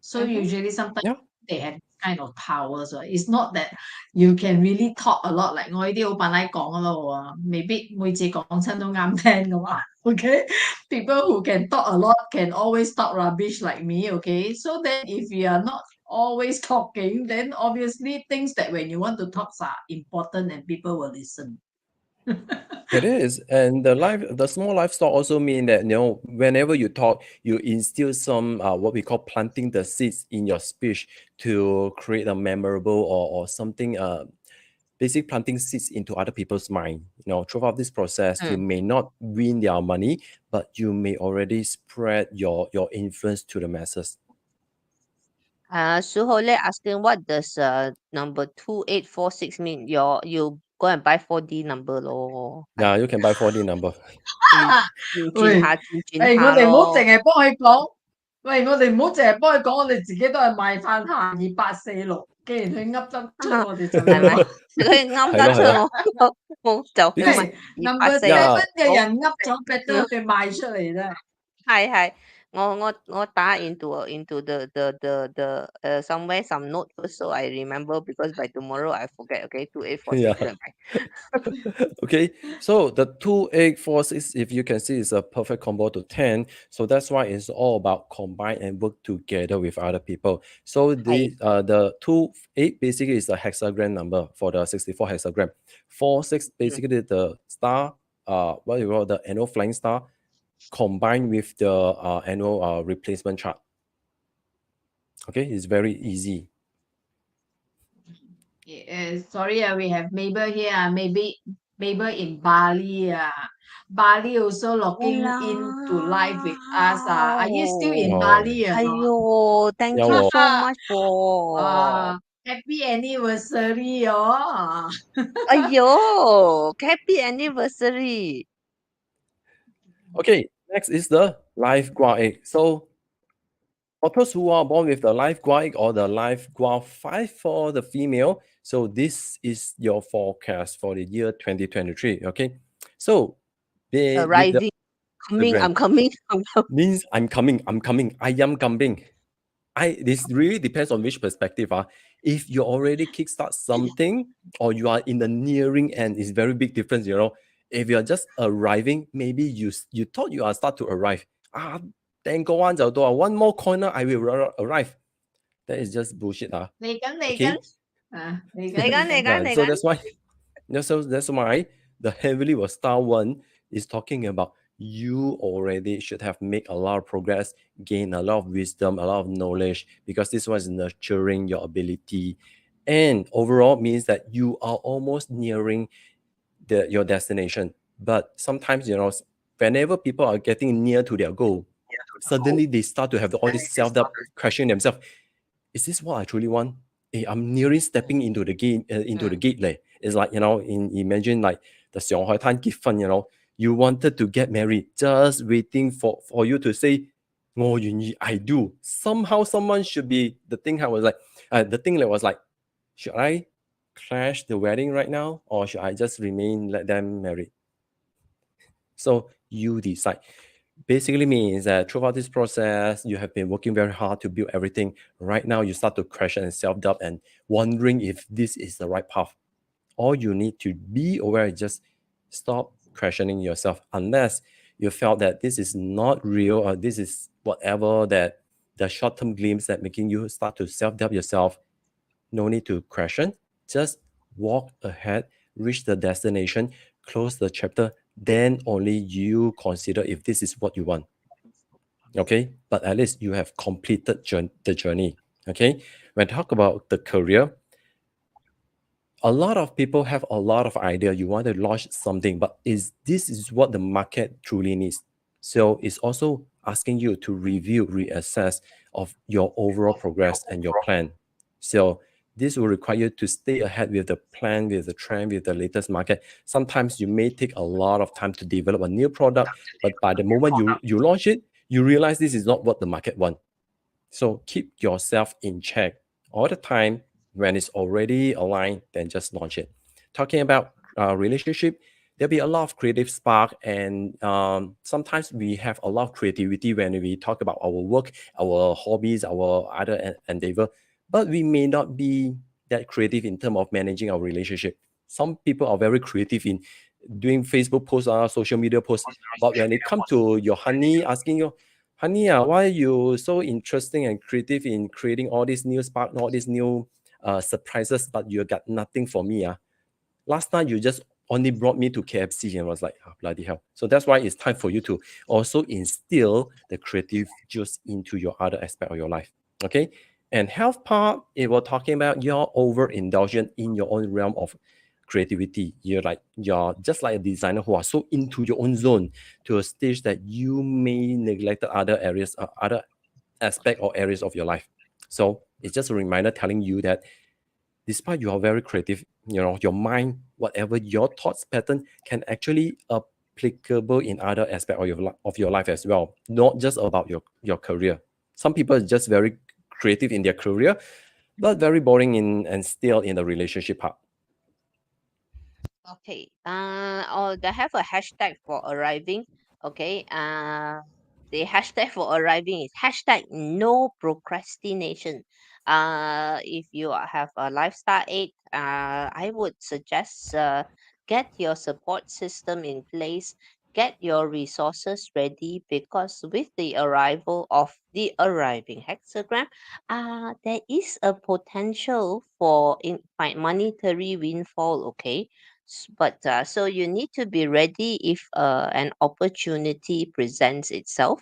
So Mm-hmm. usually sometimes Yeah. they have kind of powers. So it's not that you can really talk a lot. Like 我呢啲好扮拉講噶咯喎，未必每次講親都啱聽噶嘛。Okay, people who can talk a lot can always talk rubbish like me. Okay, so then if you are not always talking, then obviously things that when you want to talk are important and people will listen. It is, and the small livestock also mean that whenever you talk, you instill some what we call planting the seeds in your speech to create a memorable or something. Basic planting seeds into other people's mind. Throughout this process, you may not win their money, but you may already spread your influence to the masses. Suhole asking, what does number 2846 mean? You go and buy 4D number lor. Yeah, you can buy 4D number. 轉轉下轉轉下咯。喂，我哋唔好淨係幫佢講，喂，我哋唔好淨係幫佢講我哋自己都係賣飯行246，既然佢噏得出，我哋就要係咪？話。佢噏得出我就係咯係咯。喂，number 246咪 Yeah. 7嘅人噏咗better佢賣出嚟啦。係係，我打 into the somewhere some note first, so I remember, because by tomorrow I forget. Okay, 2846 Yeah. Okay, so the 2846, if you can see, is a perfect combo to 10. So that's why it's all about combine and work together with other people. So the 28 basically is the hexagram number for the 64 hexagram. 46 basically the star, what you call the annual flying star, combined with the annual replacement chart. Okay, it's very easy. Sorry, we have Mabel here. Maybe Mabel in Bali. Bali also logging in to live with us. Are you still in Bali or not? Aiyo, thank Yeah, you well, so much for. Happy anniversary, oh. Aiyo, happy anniversary. okay, next is the life Gua egg. So for those who are born with the life Gua egg or the life Gua 5 for the female, so this is your forecast for the year 2023. Okay, so with the Arriving, coming, program I'm coming. I'm coming. means I'm coming, I am coming. This really depends on which perspective. If you already kickstart something or you are in the nearing end, it's very big difference, you know. If you're just arriving, maybe you thought you are start to arrive. Then go on, one more corner, I will arrive. That is just bullshit. Okay. Yeah, so that's why that's why the heavily was star one is talking about you already should have made a lot of progress, gain a lot of wisdom, a lot of knowledge, because this was nurturing your ability. And overall means that you are almost nearing your destination. But sometimes, you know, whenever people are getting near to their goal, suddenly they start to have all this self-doubt, questioning themselves. Is this what I truly want? I'm nearly stepping into the gate, leh. It's like, you know, imagine like the 上海滩 結婚, you know, you wanted to get married, just waiting for you to say, 我愿意, I do. Somehow someone should be, the thing that was like, should I crash the wedding right now? Or should I just let them marry? So you decide. Basically means that throughout this process, you have been working very hard to build everything. Right now, you start to question and self-doubt and wondering if this is the right path. All you need to be aware is just stop questioning yourself, unless you felt that this is not real or this is whatever that the short-term glimpse that making you start to self-doubt yourself. No need to question. Just walk ahead, reach the destination, close the chapter, then only you consider if this is what you want. Okay, but at least you have completed the journey. Okay, when talk about the career, a lot of people have a lot of idea. You want to launch something, but this is what the market truly needs? So it's also asking you to review, reassess of your overall progress and your plan. So this will require you to stay ahead with the plan, with the trend, with the latest market. Sometimes you may take a lot of time to develop a new product, but by the moment you launch it, you realize this is not what the market wants. So keep yourself in check all the time. When it's already aligned, then just launch it. Talking about relationship, there'll be a lot of creative spark, and sometimes we have a lot of creativity when we talk about our work, our hobbies, our other endeavor, but we may not be that creative in terms of managing our relationship. Some people are very creative in doing Facebook posts, social media posts, but when it comes to your honey asking you, honey, why are you so interesting and creative in creating all these new spark, all these new surprises, but you got nothing for me? Last time you just only brought me to KFC, and I was like, oh, bloody hell. So that's why it's time for you to also instill the creative juice into your other aspect of your life. Okay. And health part, it was talking about your overindulgence in your own realm of creativity. You're just like a designer who are so into your own zone to a stage that you may neglect other areas, other aspect or areas of your life. So it's just a reminder telling you that despite you are very creative, you know, your mind, whatever your thoughts pattern can actually applicable in other aspect of your life as well, not just about your career. Some people are just very creative in their career, but very boring and still in the relationship part. Okay. They have a hashtag for arriving. Okay. The hashtag for arriving is hashtag no procrastination. If you have a lifestyle aid, I would suggest get your support system in place, get your resources ready, because with the arrival of the arriving hexagram, there is a potential for monetary windfall. Okay, but so you need to be ready if an opportunity presents itself,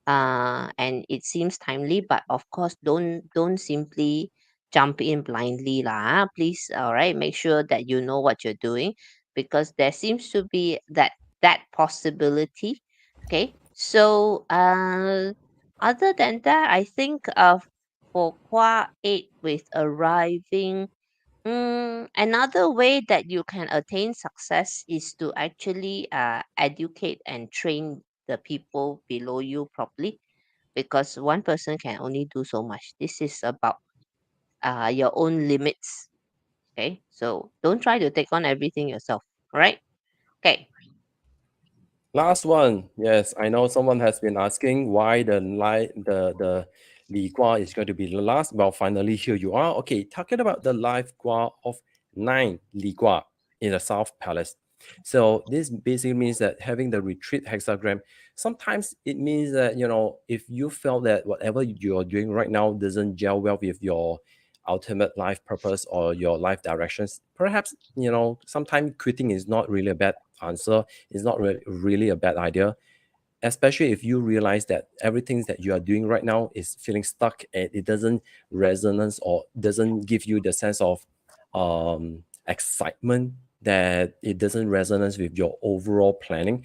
and it seems timely. But of course, don't simply jump in blindly lah. Please, all right, make sure that you know what you're doing, because there seems to be that that possibility. Okay, so other than that, I think for Qua 8 with arriving, another way that you can attain success is to actually educate and train the people below you properly, because one person can only do so much. This is about your own limits. Okay, so don't try to take on everything yourself. All right. Okay. Last one. Yes, I know someone has been asking why the Li Gua is going to be the last. Well, finally here you are. Okay, talking about the Life Gua of 9 Li Gua in the South Palace. So this basically means that having the retreat hexagram, sometimes it means that if you felt that whatever you're doing right now doesn't gel well with your ultimate life purpose or your life directions, perhaps sometimes quitting is not really a bad answer. It's not really a bad idea, especially if you realize that everything that you are doing right now is feeling stuck and it doesn't resonance or doesn't give you the sense of excitement, that it doesn't resonance with your overall planning.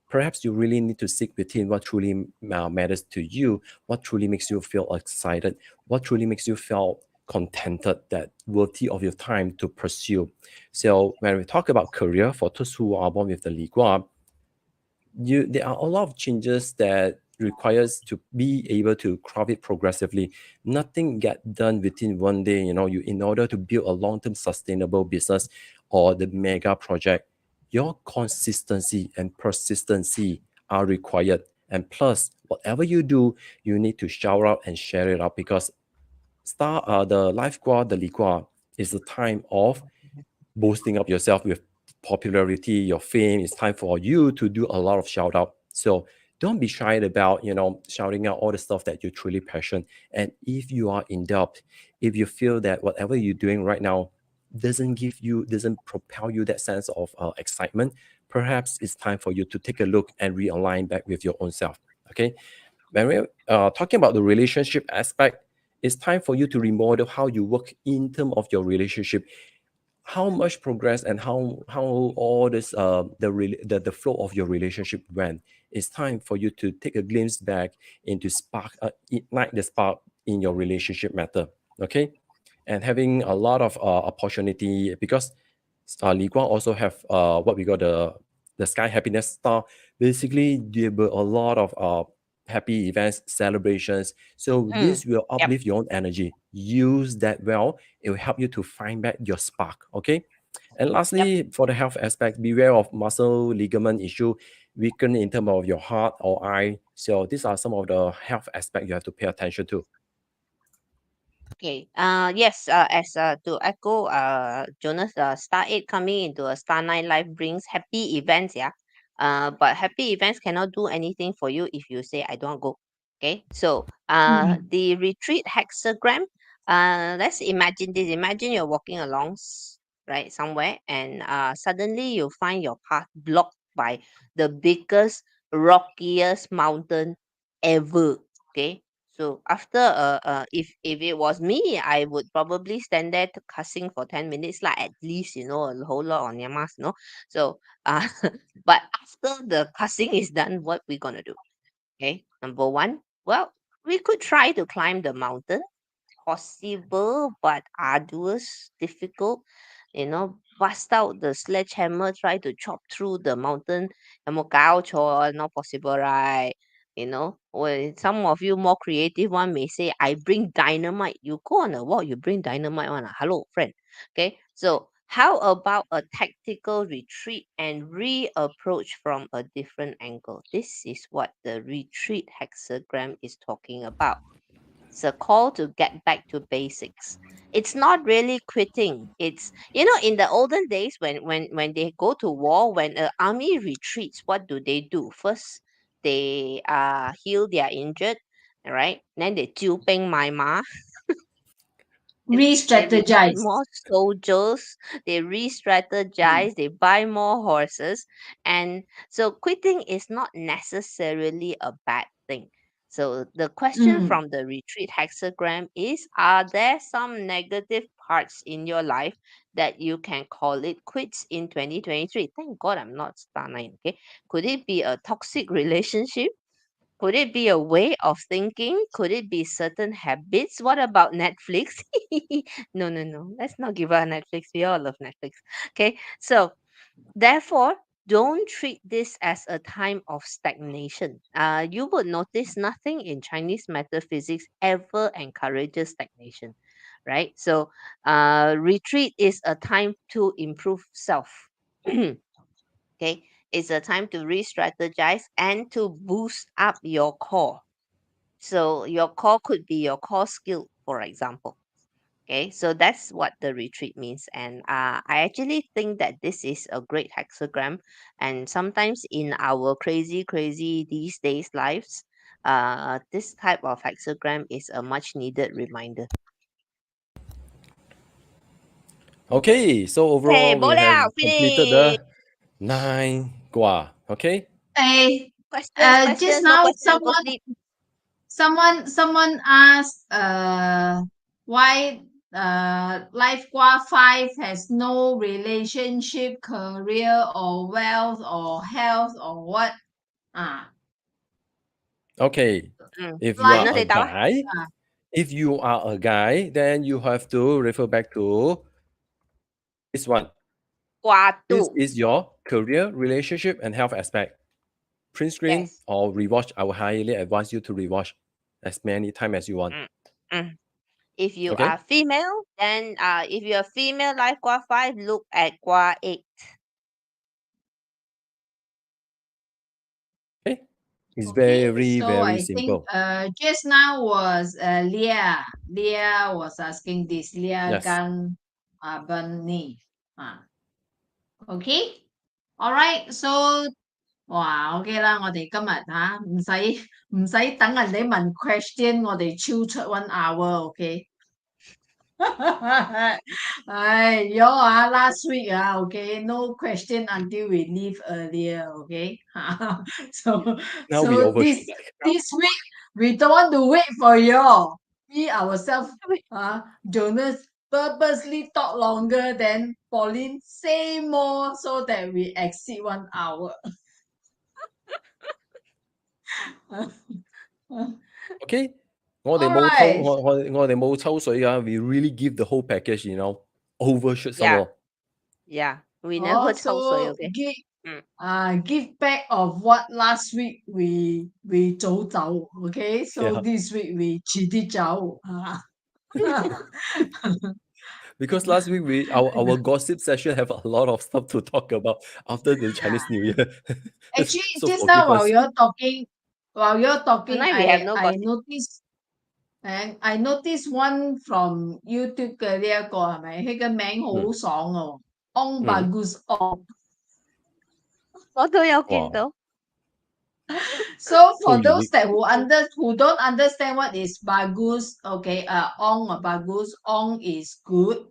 Perhaps you really need to seek within what truly matters to you, what truly makes you feel excited, what truly makes you feel contented, that worthy of your time to pursue. So when we talk about career, for those who are born with the Li Gua, there are a lot of changes that requires to be able to craft it progressively. Nothing get done within one day. You, in order to build a long-term sustainable business or the mega project, your consistency and persistency are required. And plus, whatever you do, you need to shout out and share it out, because the Life Gua, the Li Gua, is the time of boosting up yourself with popularity, your fame. It's time for you to do a lot of shout out. So don't be shy about, shouting out all the stuff that you're truly passionate. And if you are in doubt, if you feel that whatever you're doing right now doesn't propel you that sense of excitement, perhaps it's time for you to take a look and realign back with your own self. Okay. When we're talking about the relationship aspect, it's time for you to remodel how you work in terms of your relationship, how much progress and how all this the flow of your relationship went. It's time for you to take a glimpse back into ignite the spark in your relationship matter. Okay, and having a lot of opportunity, because Li Guang also have what we got the Sky Happiness Star. Basically, there were a lot of happy events, celebrations. So Mm, this will yep. uplift your own energy. Use that well. It will help you to find back your spark. Okay. And Yep. lastly, for the health aspect, beware of muscle ligament issue, weaken in terms of your heart or eye. So these are some of the health aspect you have to pay attention to. Okay. Yes. As to echo, Jonas, star 8 coming into a star 9 life brings happy events. Yeah. But happy events cannot do anything for you if you say I don't go. Okay. So, the retreat hexagram. Let's imagine this. Imagine you're walking along, right, somewhere, and suddenly you find your path blocked by the biggest, rockiest mountain ever. Okay. So after if it was me, I would probably stand there to cussing for 10 minutes, like at least a whole lot on your mask, So but after the cussing is done, what we gonna do? Okay, number one, well, we could try to climb the mountain, possible but arduous, difficult. Bust out the sledgehammer, try to chop through the mountain. 有冇搞错? Not possible, right? Well, some of you more creative one may say, I bring dynamite. You go on a walk, you bring dynamite one. Hello, friend. Okay, so how about a tactical retreat and reapproach from a different angle? This is what the retreat hexagram is talking about. It's a call to get back to basics. It's not really quitting. It's in the olden days when they go to war, when an army retreats, what do? First, they heal their injured, all right? Then they 招兵买马, then they buy Re-strategize. more soldiers, they Mm. re-strategize, they buy more horses. And so quitting is not necessarily a bad thing. So the question Mm. from the retreat hexagram is, are there some negative parts in your life that you can call it quits in 2023? Thank God I'm not star 9, okay? Could it be a toxic relationship? Could it be a way of thinking? Could it be certain habits? What about Netflix? No, no, no. Let's not give out Netflix. We all love Netflix. Okay. So therefore, don't treat this as a time of stagnation. You would notice nothing in Chinese metaphysics ever encourages stagnation, right? So, retreat is a time to improve self. Okay, it's a time to re-strategize and to boost up your core. So your core could be your core skill, for example. Okay, so that's what the retreat means. And I actually think that this is a great hexagram. And sometimes in our crazy these days lives, this type of hexagram is a much needed reminder. Okay, so Hey, overall we have boleh completed finish. the 9 gua. Hey, just Questions, no now questions, go sleep. someone asked why Life Gua 5 has no relationship, career, or wealth, or health, or what? Ah, Okay, if you are life. Jonas, a tahu lah. guy, Ah, if you are a guy, then you have to refer back to this one. This Kuatu. is your career, relationship, and health aspect. Print screen Yes. or rewatch. I will highly advise you to rewatch as many times as you want. Mm, mm. If you Okay? are female, then if you're female life Gua 5, look at Gua 8. Okay? It's okay, very, so very I think simple. just now was Leah. Leah was asking this. Leah Yes. Gang Bani. Ah, okay. Alright, so 哇，OK 啦，我哋今日唔使等人哋問 question，我哋超出 one hour，OK？唉，y'all last week OK，no question until we leave earlier，OK？so Now we overshoot. this week we don't want to wait for y'all. We ourselves, Jonas purposely talk longer than Pauline, say more so that we exceed 1 hour. Okay? ，Alright，我哋冇抽水㗎 we really give the whole package, overshoot some Yeah, more. yeah. We never 抽水, so okay? give back of what last week we 早走，OK？ So Yeah. this week we 遲啲走Because last week our gossip session have a lot of stuff to talk about after the Chinese New Year. Actually, So just forgive now us. while you're talking, Tonight we have no I gossip. noticed and I noticed one from YouTube 嘅呢一個係咪？佢嘅名好爽喎，On Bagus On。我都有見 Wow. 到。So So for those unique. that who don't understand what is bagus, okay, ong or bagus, ong is good,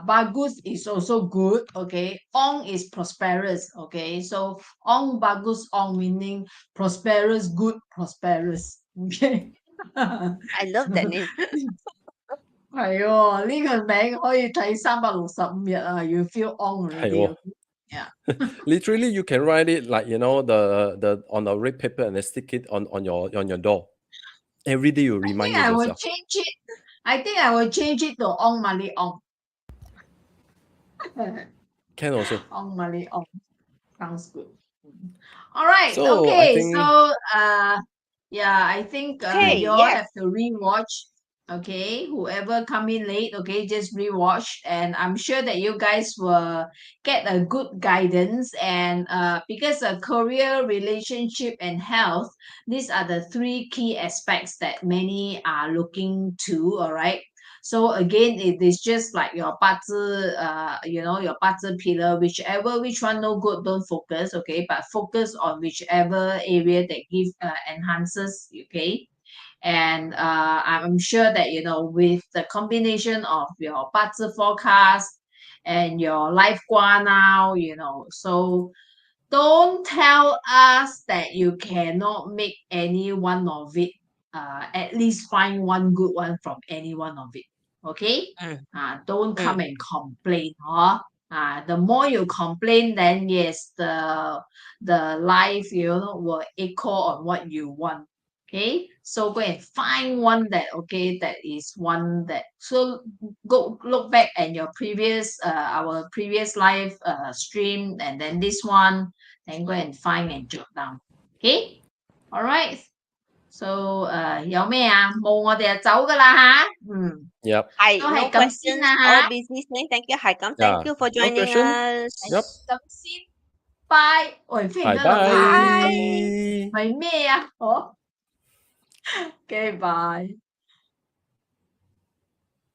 bagus is also good, okay. Ong is prosperous, okay. So ong bagus ong meaning prosperous, good, prosperous, okay. I love that name. 係喎，呢個名可以睇365日啊！You feel on already, 係喎。 okay? Yeah. Literally, you can write it like the on a red paper and then stick it on your door. Every day you I remind think I will yourself. change it. I think I will change it to Ong Mali Ong. Can also. Ong Mali Ong. Sounds good. All right. So I Okay. think So yeah, I think Okay, you all yes. have to rewatch. Okay, whoever come in late, okay, just rewatch, and I'm sure that you guys will get a good guidance. And because of career, relationship, and health, these are the three key aspects that many are looking to. All right. So again, it is just like your 八字, your 八字 pillar, which one no good, don't focus, okay? But focus on whichever area that give enhances, okay? And I'm sure that with the combination of your 八字 forecast and your life Gua now, so Don't tell us that you cannot make any one of it. At least find one good one from any one of it. Okay? Mm. Don't come and complain. Huh? The more you complain, then yes, the life will echo on what you want. Okay, so go and find one that that is one that so go look back at your previous our previous life stream and then this one, then go and find and jot down. Okay, alright. So 有咩啊？冇我哋就走噶啦吓。Yep. 都 No 係咁先 questions. 啦 All 吓。 busy saying thank you, 𝐿𝐼𝐼. Yeah. Thank you for No joining question? us. Yep. 咁先，bye。喂，忽然 Bye 間諗起 Bye.係咩啊？好，OK，bye。